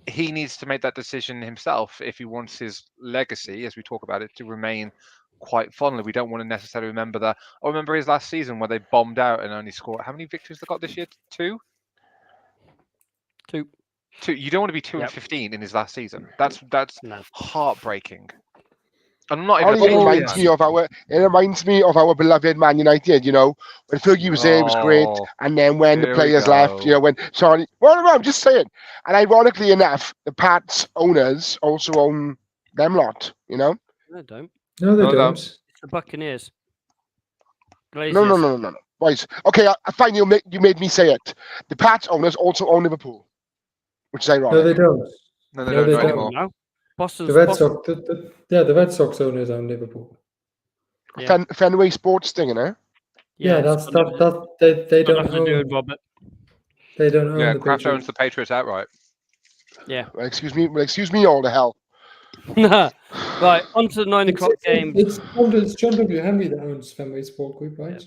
S3: He needs to make that decision himself if he wants his legacy, as we talk about it, to remain quite fondly. We don't want to necessarily remember that. I remember his last season where they bombed out and only scored. How many victories they got this year? Two. You don't want to be 2-15 in his last season. That's heartbreaking. And I'm not even.
S4: It reminds me of our beloved Man United. When Fergie was there, it was great, and then when the players left, I'm just saying. And ironically enough, the Pats owners also own them lot.
S2: No, they don't.
S1: No, they don't.
S2: It's the Buccaneers.
S4: No. Right. Okay, I find you made me say it. The Pats owners also own Liverpool, which is ironic.
S1: No, they don't.
S3: No, they don't anymore.
S2: No.
S1: The Red Sox, the Red Sox owners own Liverpool.
S2: Yeah.
S4: Fenway Sports thing,
S1: Yeah, that's they don't own.
S2: Robert.
S1: They don't own the
S3: Kraft
S1: Patriots.
S3: owns the Patriots outright.
S2: Yeah.
S4: Well, excuse me, all the hell.
S2: Right, on to the 9 o'clock games.
S1: It's John W. Henry that owns Fenway Sport Group, right?
S2: Yeah.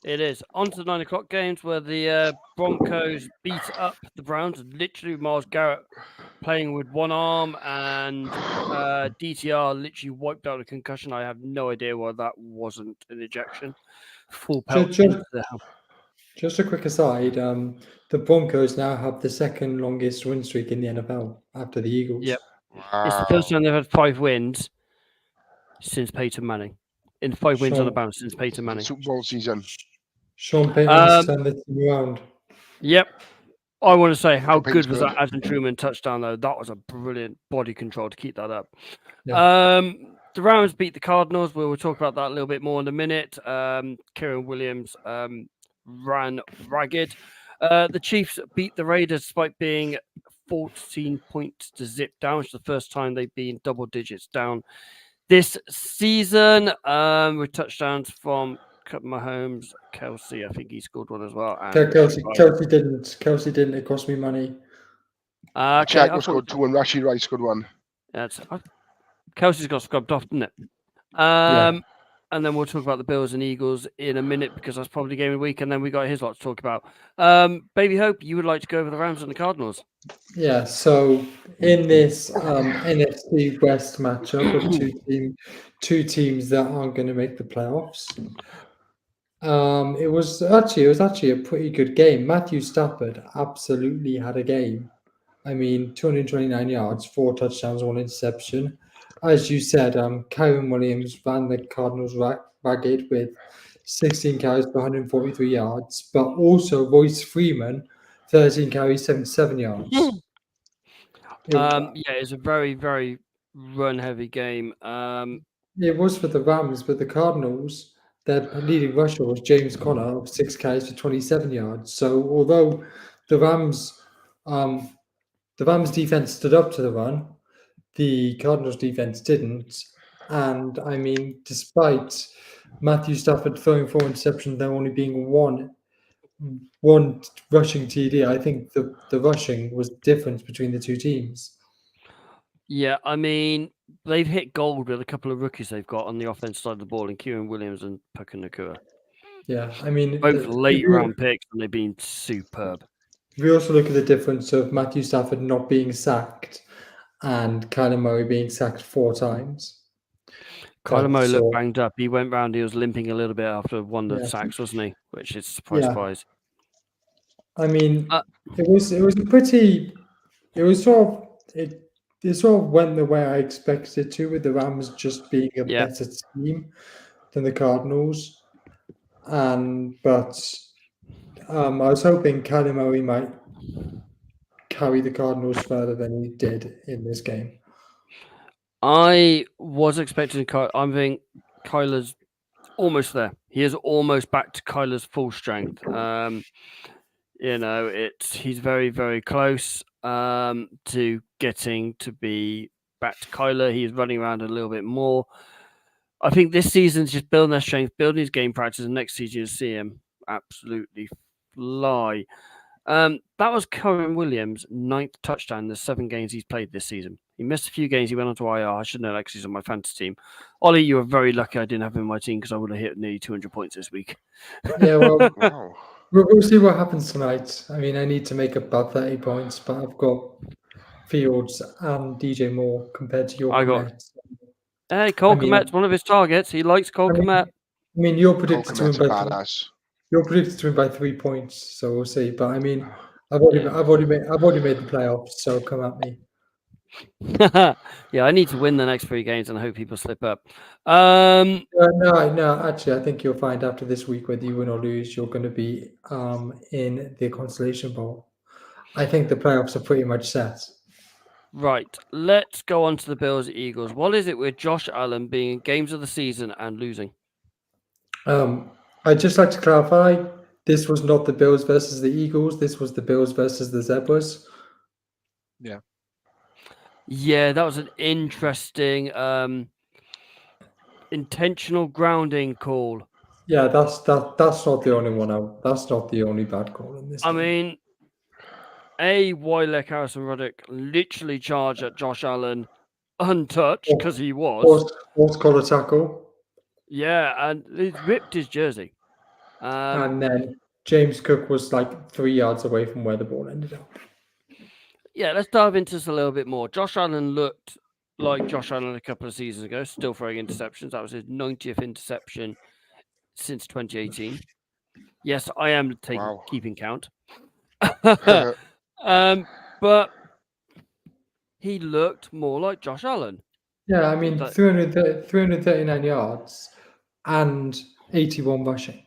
S2: It is. On to the 9 o'clock games where the Broncos beat up the Browns. Literally, Myles Garrett playing with one arm, and DTR literally wiped out a concussion. I have no idea why that wasn't an ejection. Full pelt.
S1: Just a quick aside, the Broncos now have the second longest win streak in the NFL after the Eagles.
S2: Yep.
S4: Wow.
S2: It's the first time they've had 5 wins since Peyton Manning. In 5 wins on the bounce since Peyton Manning.
S4: Super Bowl season.
S1: Sean Payton's turned the team around.
S2: Yep. I want to say, how good was that Adam Truman touchdown, though? That was a brilliant body control to keep that up. Yeah. The Rams beat the Cardinals. We'll talk about that a little bit more in a minute. Kieran Williams ran ragged. The Chiefs beat the Raiders despite being 14 points to zip down, which is the first time they've been double digits down this season. With touchdowns from Mahomes, Kelsey. I think he scored one as well.
S1: Kelsey didn't. It cost me money.
S4: Jack was good too, and Rashid Rice good one.
S2: Kelsey's got scrubbed off, didn't it? And then we'll talk about the Bills and Eagles in a minute because that's probably game of the week. And then we got his lot to talk about. Baby Hope, you would like to go over the Rams and the Cardinals?
S1: Yeah. So in this NFC West matchup of two teams that aren't going to make the playoffs, it was actually a pretty good game. Matthew Stafford absolutely had a game. I mean, 229 yards, 4 touchdowns, 1 interception. As you said, Kieran Williams ran the Cardinals ragged with 16 carries for 143 yards, but also Royce Freeman, 13 carries, 77 yards.
S2: It's a very, very run-heavy game.
S1: It was for the Rams, but the Cardinals, their leading rusher was James Conner of 6 carries for 27 yards. So although the Rams defense stood up to the run, the Cardinals defense didn't. And I mean, despite Matthew Stafford throwing 4 interceptions, there only being one rushing TD, I think the rushing was the difference between the two teams.
S2: Yeah, I mean, they've hit gold with a couple of rookies they've got on the offense side of the ball, in Kieran Williams and Puka Nacua.
S1: Yeah, I mean,
S2: both late round picks, and they've been superb.
S1: We also look at the difference of Matthew Stafford not being sacked and Kyler Murray being sacked 4 times.
S2: Kyler Murray looked banged up. He went round. He was limping a little bit after one of the sacks, wasn't he? Which is surprise.
S1: I mean, it sort of went the way I expected it to, with the Rams just being a better team than the Cardinals. But I was hoping Kyler Murray might carry the Cardinals further than he did in this game.
S2: I was expecting I think Kyler's almost there. He is almost back to Kyler's full strength. he's very, very close to getting to be back to Kyler. He's running around a little bit more. I think this season's just building their strength, building his game practice, and next season you'll see him absolutely fly. That was Cohen Williams' 9th touchdown in the 7 games he's played this season. He missed a few games. He went on to IR. I should know that because he's on my fantasy team. Ollie, you were very lucky I didn't have him in my team because I would have hit nearly 200 points this week.
S1: Yeah, well,
S4: Wow.
S1: we'll see what happens tonight. I mean, I need to make about 30 points, but I've got Fields and DJ Moore compared to your
S2: I got-
S1: Komet.
S2: Hey, Cole
S1: I mean,
S2: Kmet's one of his targets. He likes Cole
S1: I mean,
S2: Kmet.
S1: I mean, you're
S4: Cole
S1: predicted to win
S4: Kmet's a
S1: by
S4: badass.
S1: you're predicted to win by 3 points, so we'll see. But I mean, I've already made the playoffs, so come at me.
S2: Yeah, I need to win the next 3 games and I hope people slip up.
S1: No, actually, I think you'll find after this week, whether you win or lose, you're going to be in the Consolation Bowl. I think the playoffs are pretty much set.
S2: Right, let's go on to the Bills Eagles. What is it with Josh Allen being in games of the season and losing?
S1: I'd just like to clarify, this was not the Bills versus the Eagles. This was the Bills versus the Zebras.
S2: Yeah, that was an interesting intentional grounding call.
S1: Yeah, that's not the only one out. That's not the only bad call in this
S2: I
S1: game.
S2: mean, Wyler, Harrison Ruddock literally charged at Josh Allen untouched because he was.
S1: Fourth collar tackle.
S2: Yeah, and he ripped his jersey.
S1: And then James Cook was like 3 yards away from where the ball ended up.
S2: Yeah, let's dive into this a little bit more. Josh Allen looked like Josh Allen a couple of seasons ago, still throwing interceptions. That was his 90th interception since 2018. Yes, I am keeping count. But he looked more like Josh Allen.
S1: Yeah, I mean, 339 yards and 81 rushing.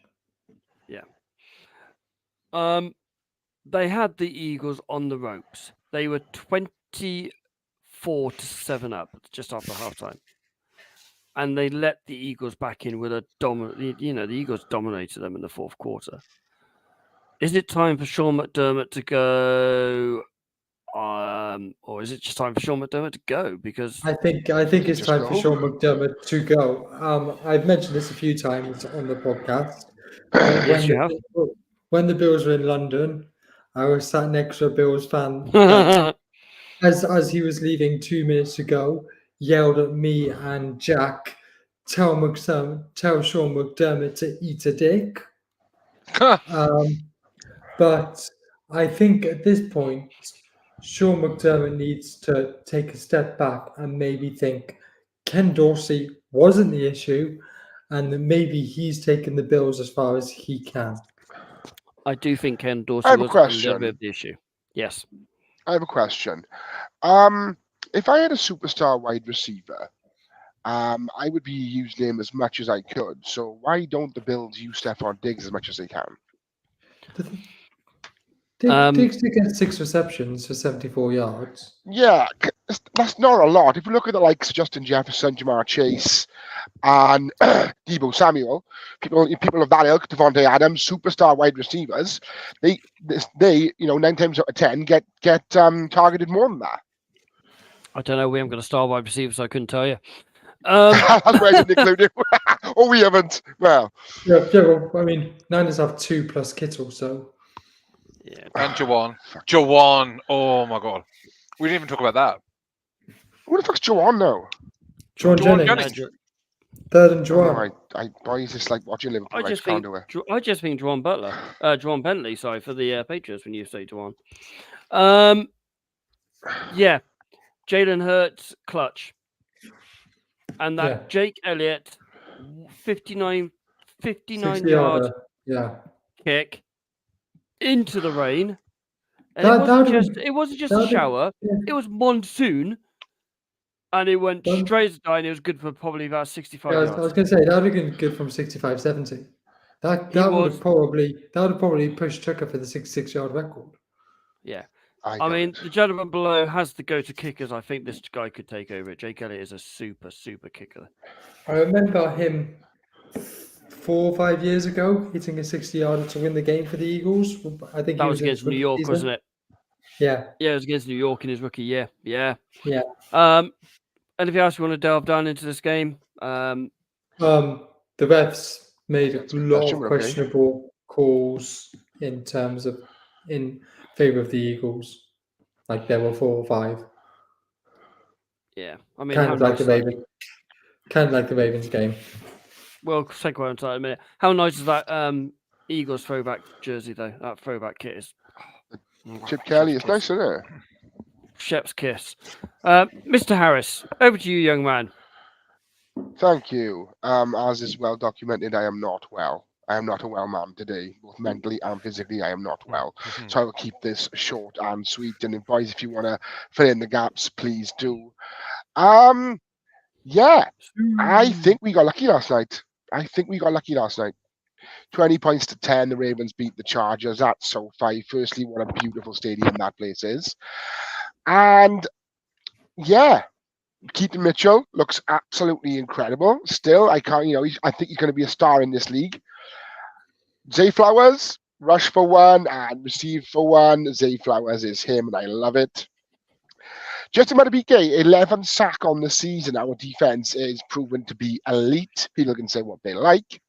S2: Yeah. They had the Eagles on the ropes. They were 24-7 up just after halftime. And they let the Eagles back in with a dominant. The Eagles dominated them in the 4th quarter. Is it time for Sean McDermott to go? Or is it just time for Sean McDermott to go? Because
S1: I think it's time for Sean McDermott to go. I've mentioned this a few times on the podcast.
S2: Yes, you have.
S1: When the Bills were in London, I was sat next to a Bills fan as he was leaving 2 minutes ago, yelled at me and Jack, tell Sean McDermott to eat a dick. But I think at this point, Sean McDermott needs to take a step back and maybe think Ken Dorsey wasn't the issue and that maybe he's taken the Bills as far as he can.
S2: I do think Ken Dorsey was a little bit of the issue. Yes.
S4: I have a question. If I had a superstar wide receiver, I would be using him as much as I could. So why don't the Bills use Stephon Diggs as much as they can?
S1: Diggs did get 6 receptions for 74 yards.
S4: Yeah, that's not a lot. If you look at the likes of Justin Jefferson, Jamar Chase, and Deebo Samuel, people of that ilk, Devontae Adams, superstar wide receivers, they 9 times out of 10 get targeted more than that.
S2: I don't know. We haven't got a star wide receiver, so I couldn't tell you.
S4: That's why I didn't include him. Oh, we haven't. Well,
S1: well, I mean, Niners have 2 plus Kittle, so.
S2: Yeah.
S3: And Jawan. Oh my god. We didn't even talk about that.
S4: Who the fuck's Jawan now?
S1: Jawan Jennings. Third and Jawan.
S4: Why is this like watching Liverpool?
S2: I just think Jawan Butler. Jawan Bentley, sorry, for the Patriots when you say Jawan. Yeah. Jalen Hurts, clutch. And that Jake Elliott, 59 yard kick into the rain. And it wasn't just a shower. It was monsoon. And it went straight as a die, and it was good for probably about 65 yards.
S1: I was going to say, that would have been good from 65, 70. That would have probably pushed Tucker for the 66-yard record.
S2: Yeah. I mean, the gentleman below has the go-to kickers. I think this guy could take over it. Jake Elliott is a super, super kicker.
S1: I remember him 4 or 5 years ago, hitting a 60-yarder to win the game for the Eagles. I think
S2: That
S1: he
S2: was
S1: in his
S2: against New
S1: rookie
S2: York,
S1: season.
S2: wasn't it?
S1: Yeah.
S2: Yeah, it was against New York in his rookie year. Yeah.
S1: Yeah.
S2: Anything else you want to delve down into this game?
S1: The refs made a
S4: That's a good
S1: lot
S4: question,
S1: of
S4: but okay.
S1: questionable calls in terms of in favor of the Eagles. Like there were 4 or 5.
S2: Yeah, I mean,
S1: Kind
S2: how
S1: of like
S2: nice
S1: the
S2: is that?
S1: Ravens. Kind of like the Ravens game.
S2: We'll segue into that in a minute. How nice is that Eagles throwback jersey, though? That throwback kit is...
S4: Chip Kelly,
S2: Chef's
S4: it's nice, isn't it?
S2: Shep's kiss. Mr. Harris, over to you, young man.
S4: Thank you. As is well documented, I am not well. I am not a well man today, both mentally and physically. I am not well, so I will keep this short and sweet. And boys, if you want to fill in the gaps, please do. Yeah, I think we got lucky last night. 20 points to 10. The Ravens beat the Chargers at SoFi. Firstly, what a beautiful stadium that place is, and yeah. Keaton Mitchell looks absolutely incredible. Still, I can't, I think he's going to be a star in this league. Zay Flowers, rush for 1 and receive for 1. Zay Flowers is him, and I love it. Justin Madubuike, 11 sack on the season. Our defense is proven to be elite. People can say what they like.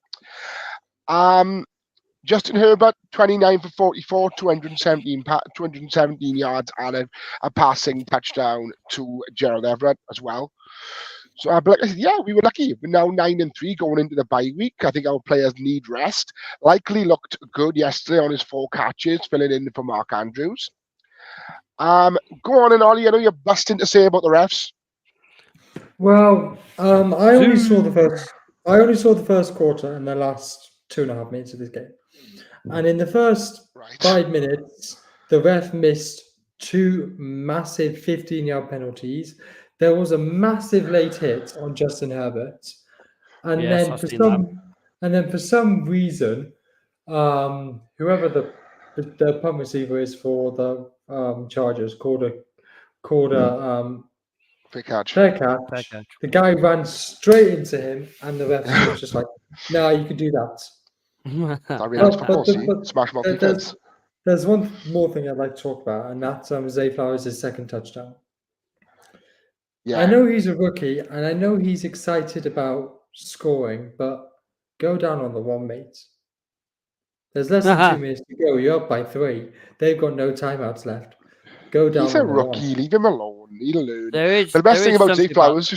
S4: Justin Herbert, 29 for 44, 217 yards, and a passing touchdown to Gerald Everett as well. So, like I said, yeah, we were lucky. We're now 9-3 going into the bye week. I think our players need rest. Likely looked good yesterday on his 4 catches, filling in for Mark Andrews. Go on, and Ollie, I know you're busting to say about the refs.
S1: Well, I only saw the first quarter and the last 2.5 minutes of this game. And in the first 5 minutes, the ref missed 2 massive 15-yard penalties. There was a massive late hit on Justin Herbert, and then for some reason, whoever the punt receiver is for the Chargers called a
S4: fair catch.
S1: The guy ran straight into him, and the ref was just like, "No, you can do that."
S4: Smash mouth defense.
S1: There's one more thing I'd like to talk about, and that's Zay Flowers' second touchdown.
S4: Yeah.
S1: I know he's a rookie, and I know he's excited about scoring, but go down on the 1, mate. There's less than 2 minutes to go. You're up by 3. They've got no timeouts left. Go down.
S4: He's a rookie. Leave him alone. He'll learn.
S2: The
S4: best thing about Zay Flowers, you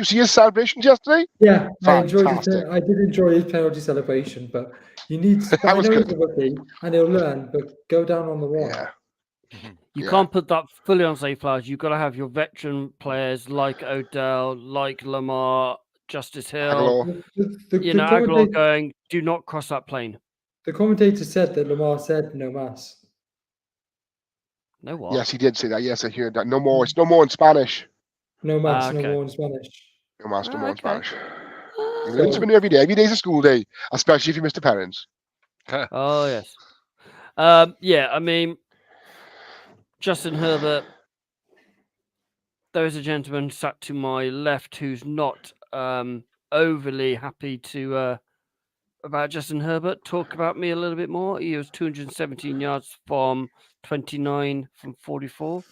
S4: see his celebrations yesterday?
S1: Yeah,
S4: fantastic.
S1: I did enjoy his penalty celebration, but you need to. I know he's a rookie, and he'll learn, but go down on the 1.
S4: Yeah.
S2: You can't put that fully on Zay Flowers. You've got to have your veteran players like Odell, like Lamar, Justice Hill. Aguilar going, do not cross that plane.
S1: The commentator said that Lamar said no mas.
S2: No what?
S4: Yes, he did say that. Yes, I heard that. No more. It's no more in Spanish.
S1: No mas, no more in Spanish.
S4: No mas, no more in Spanish. You learn something new every day. Every day's a school day, especially if you miss the parents.
S2: Oh, yes. Yeah, I mean, Justin Herbert, there is a gentleman sat to my left who's not overly happy to about Justin Herbert. Talk about me a little bit more. He was 217 yards from 29 from 44.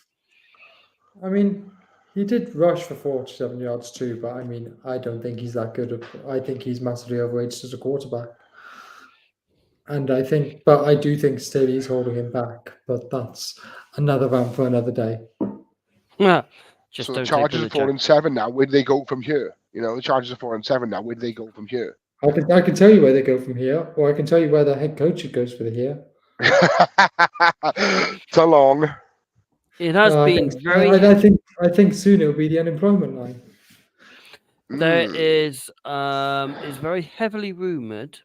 S1: I mean, he did rush for 47 yards too, but I mean, I don't think he's that good. I think he's massively overrated as a quarterback. And I do think still he's holding him back, but that's another rant for another day.
S2: Yeah.
S4: So the Chargers are 4-7 now. Where do they go from here? The Chargers are 4-7 now. Where do they go from here?
S1: I can tell you where they go from here, or I can tell you where the head coach goes for the here.
S4: So long.
S2: It has been
S1: I think soon it'll be the unemployment line.
S2: There is very heavily rumoured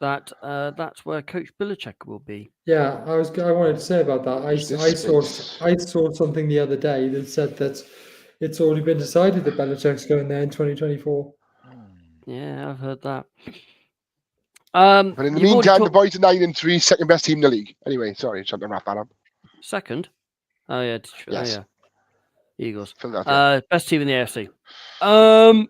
S2: that that's where Coach Belichick will be.
S1: Yeah, I wanted to say about that. I saw something the other day that said that it's already been decided that Belichick's going there in 2024.
S2: Yeah, I've heard that.
S4: But in the meantime, the boys are 9-3, second best team in the league. Anyway, sorry, trying to wrap that up.
S2: Second? Oh yeah,
S4: yes.
S2: Oh, yeah. Eagles.
S4: Philadelphia.
S2: Best team in the AFC.
S1: Can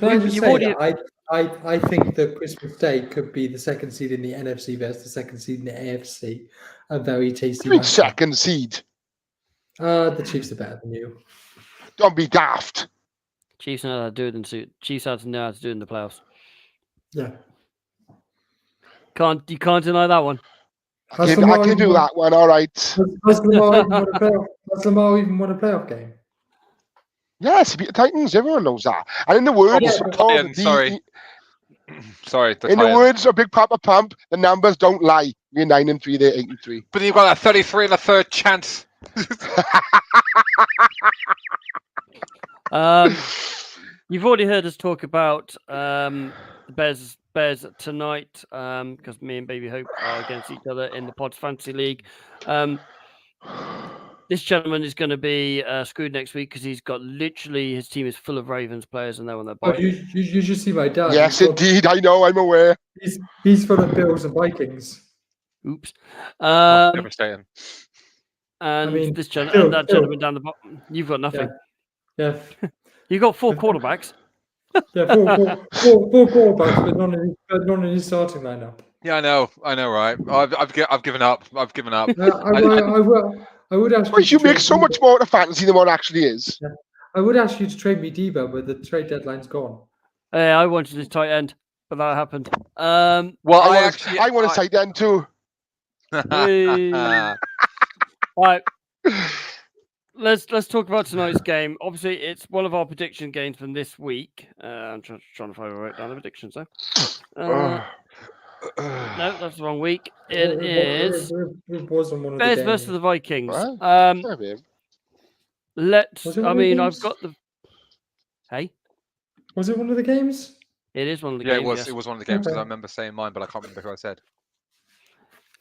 S1: I just say I think that Christmas Day could be the second seed in the NFC versus the second seed in the AFC. A very tasty
S4: What do you mean
S1: matchup.
S4: second seed?
S1: The Chiefs are better than you.
S4: Don't be daft.
S2: Chiefs know how to do it in Chiefs know how to do it in the playoffs.
S1: Yeah.
S2: You can't deny that one.
S4: I can do that one. All right.
S1: Has Lamar even won a playoff? Has Lamar even won a playoff game?
S4: Yes, he beat the Titans. Everyone knows that. And in the words
S1: Yeah,
S4: of
S3: Titans, sorry. Sorry,
S4: in the words of Big Papa Pump, the numbers don't lie. We're 9-3. They're 8-3.
S3: But you've got a 33 and a third chance.
S2: You've already heard us talk about the Bears tonight because me and Baby Hope are against each other in the Pods Fantasy League. This gentleman is going to be screwed next week because he's got literally his team is full of Ravens players and they're on their
S1: Oh,
S2: bye.
S1: you should see my dad.
S4: Yes, indeed. I know. I'm aware.
S1: He's full of Bills and Vikings.
S2: Oops.
S3: Devastating.
S2: And
S1: I mean,
S2: this gentleman, and that
S1: Phil.
S2: gentleman down the bottom, you've got nothing.
S1: Yeah.
S2: You've got 4 quarterbacks.
S1: Yeah, four quarterbacks, but none in his starting lineup.
S3: Yeah, I know, right? I've given up. I've given up.
S1: I would ask
S4: Well, you
S1: to
S4: make
S1: trade
S4: so
S1: me-
S4: much more to fantasy than what actually is.
S1: I would ask you to trade me Debo, but the trade deadline's gone.
S2: I wanted his tight end, but that happened.
S3: Well,
S4: I want to tight end too.
S2: Hey. Right. Let's talk about tonight's game. Obviously, it's one of our prediction games from this week. I'm trying to find write down the predictions though. No, that's the wrong week. It is
S1: It wasn't one of
S2: Bears
S1: the
S2: versus
S1: games.
S2: the Vikings.
S4: What?
S1: Was it one of the
S2: I've
S1: games?
S2: got the. Hey,
S1: Was it one of the games?
S2: it is one of the
S3: Yeah,
S2: games.
S3: it was.
S2: yes.
S3: It was one of the games because
S1: Okay.
S3: I remember saying mine, but I can't remember who I said.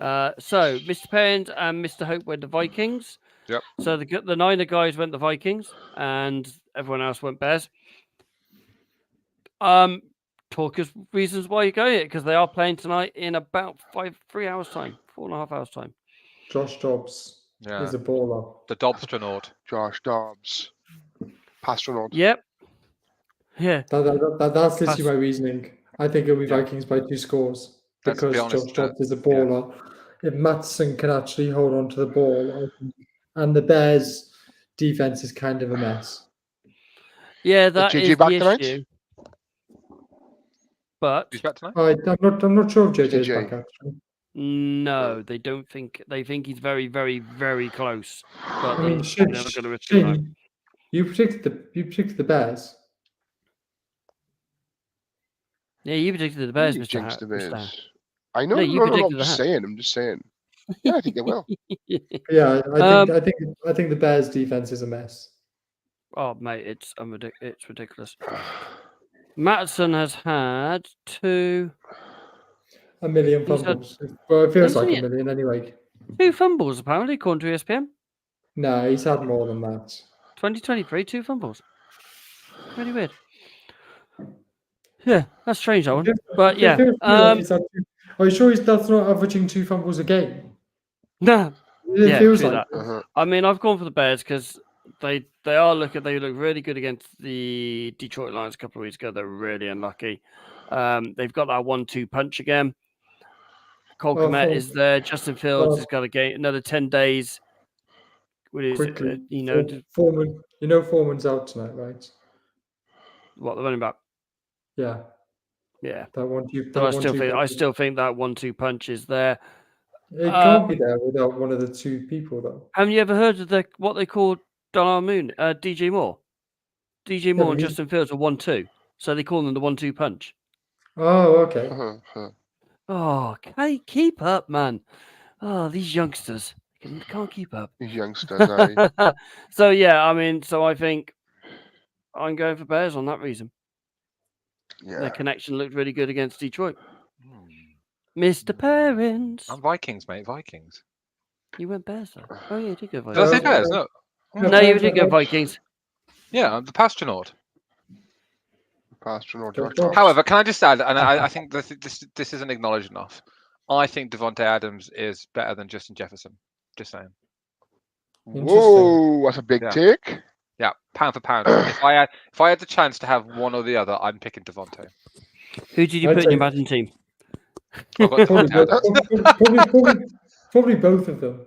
S2: So Mr. Parent and Mr. Hope went the Vikings.
S3: Yep.
S2: So the Niner guys went the Vikings, and everyone else went Bears. Talk us reasons why you're going it because they are playing tonight in about 3 hours time, 4.5 hours time.
S1: Josh Dobbs
S3: Yeah,
S1: is a baller.
S3: the Dobstronaut.
S4: Josh Dobbs. Pastronaut.
S2: Yep. Yeah.
S1: That's literally my reasoning. I think it'll be
S3: Yeah.
S1: Vikings by 2 scores
S3: Let's be
S1: because
S3: honest,
S1: Josh Dobbs is a baller. If Matson can actually hold on to the ball, and the Bears' defense is kind of a mess.
S2: Yeah, that
S4: JJ
S2: is
S4: back
S2: the
S4: tonight?
S2: issue. But
S3: Who's back tonight?
S1: I'm not sure if JJ's
S4: JJ.
S1: back actually.
S2: no, they don't think. They think he's very, very, very close. But
S1: I mean,
S2: they're never going to risk it now.
S1: Shane, you predicted the Bears.
S2: Yeah, you predicted the Bears,
S4: You
S2: Mr.
S4: jinxed the
S2: Mr.
S4: Bears. I know.
S2: No, you
S4: No,
S2: predicted
S4: I'm just saying. Yeah, I think they will.
S1: Yeah, I think the Bears' defense is a mess.
S2: Oh, mate, it's ridiculous. Matson has had 2
S1: A million
S2: He's had-
S1: fumbles. Well, it feels
S2: Hasn't
S1: like
S2: he?
S1: a million anyway.
S2: fumbles, apparently, according to ESPN.
S1: No, he's had more than that.
S2: 2023, 2 fumbles. Really weird. Yeah, that's strange, that one. But yeah,
S1: Are you sure that's not averaging 2 fumbles a game?
S2: nah.
S1: It
S2: Yeah,
S1: feels
S2: true
S1: like
S2: that. I mean, I've gone for the Bears because they look really good against the Detroit Lions a couple of weeks ago. They're really unlucky. They've got that 1-2 punch again. Cole Kmet is there. Justin Fields has got another 10 days. What is
S1: quickly.
S2: it?
S1: Foreman. Foreman's out tonight, right?
S2: What, the running back?
S1: Yeah.
S2: Yeah.
S1: That 1-2.
S2: So I still think that 1-2 punch is there.
S1: It can't be there without one of the 2 people, though.
S2: Haven't you ever heard of what they call DJ Moore? DJ Moore and Justin Fields are 1-2, so they call them the 1-2 punch.
S1: Oh, okay.
S2: Oh, keep up, man. Oh, these youngsters can't keep up.
S4: These youngsters, aye.
S2: So yeah, I mean, I think I'm going for Bears on that reason.
S4: Yeah.
S2: Their connection looked really good against Detroit. Mr. Parents.
S3: I'm Vikings, mate. Vikings.
S2: You went Bears though. Oh yeah, you did go
S3: Did I
S2: Vikings.
S3: say Bears? No.
S2: No, you did go Vikings.
S3: Yeah, I'm the Pastronaut.
S4: Pastronaut.
S1: Josh
S4: Josh
S1: Dobbs.
S3: However, can I just add, and I think this isn't acknowledged enough. I think Devontae Adams is better than Justin Jefferson. Just saying.
S4: Whoa, that's a big take.
S3: Yeah, pound for pound. if I had the chance to have one or the other, I'm picking Devontae.
S2: Who did you
S1: I'd
S2: put in your
S1: say-
S2: Madden team?
S3: I've got
S1: Probably,
S3: Dad.
S1: probably both of them.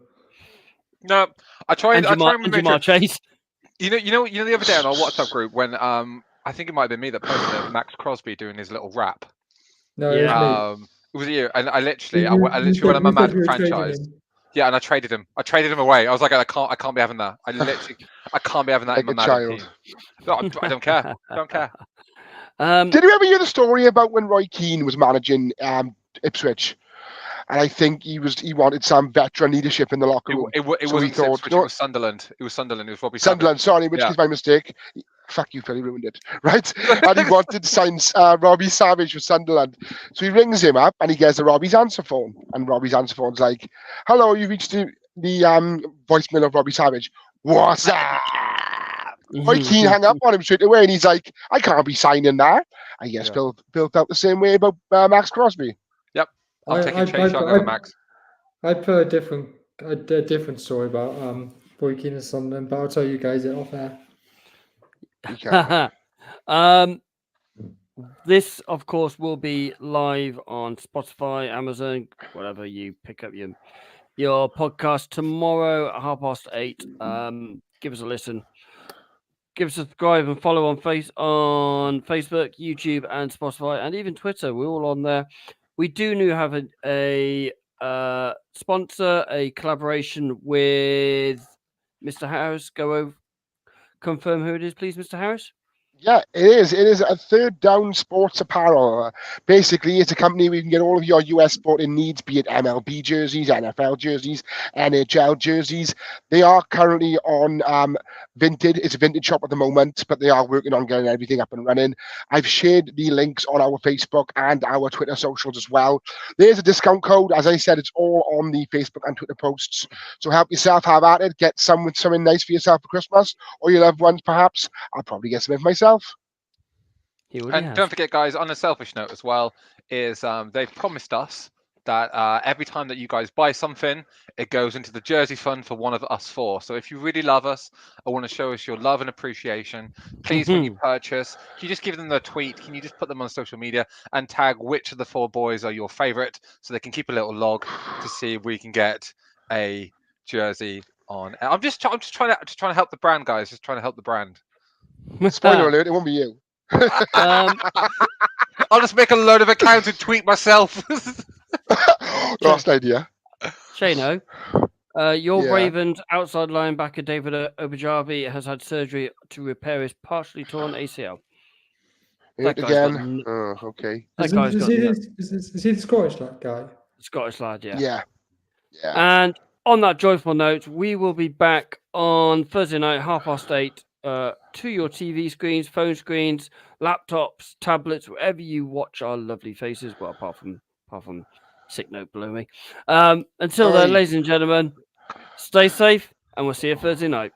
S3: No, I tried.
S2: And
S3: I tried
S2: Jamar, and Jamar Chase.
S3: You know the other day on our WhatsApp group when I think it might have been me that posted it, Max Crosby doing his little rap.
S1: No,
S2: Yeah.
S1: it was me.
S3: It was you, and I literally
S1: You
S3: went on my
S1: said
S3: Madden
S1: you were trading
S3: franchise.
S1: him.
S3: Yeah, and I traded him. I traded him away. I was like, I can't be having that. I can't be having that in
S4: Like
S3: my
S4: a
S3: Madden
S4: child.
S3: team. No, I don't care. Don't care.
S4: Did you ever hear the story about when Roy Keane was managing Ipswich? And I think he wanted some veteran leadership in the locker room.
S3: It
S4: So he
S3: wasn't
S4: thought,
S3: Ipswich,
S4: no-
S3: it was Sunderland. It was Sunderland. It was Robbie
S4: Sunderland, sorry, which
S3: Yeah.
S4: is my mistake. Fuck you, Phil, he ruined it. Right? And he wanted to sign Robbie Savage for Sunderland. So he rings him up and he gets the Robbie's answer phone. And Robbie's answer phone's like, hello, you reached the voicemail of Robbie Savage. What's up? Roy Keane hung up on him straight away and he's like, I can't be signing that. I guess
S3: Yeah.
S4: built out the same way about Max Crosby.
S3: I'm taking Chase Young over Max.
S1: I'd put a different story about Roy Keane and Sunderland, but I'll tell you guys it off air.
S2: This, of course, will be live on Spotify, Amazon, whatever you pick up your podcast tomorrow at 8:30. Give us a listen. Give us a subscribe and follow on Facebook, YouTube, and Spotify, and even Twitter. We're all on there. We do have a sponsor, a collaboration with Mr. Harris. Confirm who it is, please, Mr. Harris.
S4: Yeah, it is. It is a Third Down Sports Apparel. Basically, it's a company where you can get all of your US sporting needs, be it MLB jerseys, NFL jerseys, NHL jerseys. They are currently on Vinted. It's a vintage shop at the moment, but they are working on getting everything up and running. I've shared the links on our Facebook and our Twitter socials as well. There's a discount code. As I said, it's all on the Facebook and Twitter posts. So help yourself, have at it. Get something nice for yourself for Christmas or your loved ones, perhaps. I'll probably get some for myself.
S3: And don't forget, guys, on a selfish note as well, is they've promised us that every time that you guys buy something, it goes into the jersey fund for one of us four. So if you really love us or want to show us your love and appreciation, please, when you purchase, can you just give them the tweet? Can you just put them on social media and tag which of the four boys are your favorite, so they can keep a little log to see if we can get a jersey on. I'm just trying to help the brand, guys. Just trying to help the brand.
S4: Spoiler alert, it won't be you.
S3: I'll just make a load of accounts and tweet myself.
S4: Last idea.
S2: Shano, your
S4: Yeah.
S2: Ravens outside linebacker David Obajabi has had surgery to repair his partially torn ACL.
S4: Hurt
S2: That guy's got
S4: again. Oh, okay.
S2: That guy's got
S1: Is he the Scottish guy?
S2: Scottish lad, yeah.
S4: Yeah.
S2: And on that joyful note, we will be back on Thursday night, 8:30. To your TV screens, phone screens, laptops, tablets, wherever you watch our lovely faces. Well, apart from sick note below me. Until then, ladies and gentlemen, stay safe, and we'll see you Thursday night.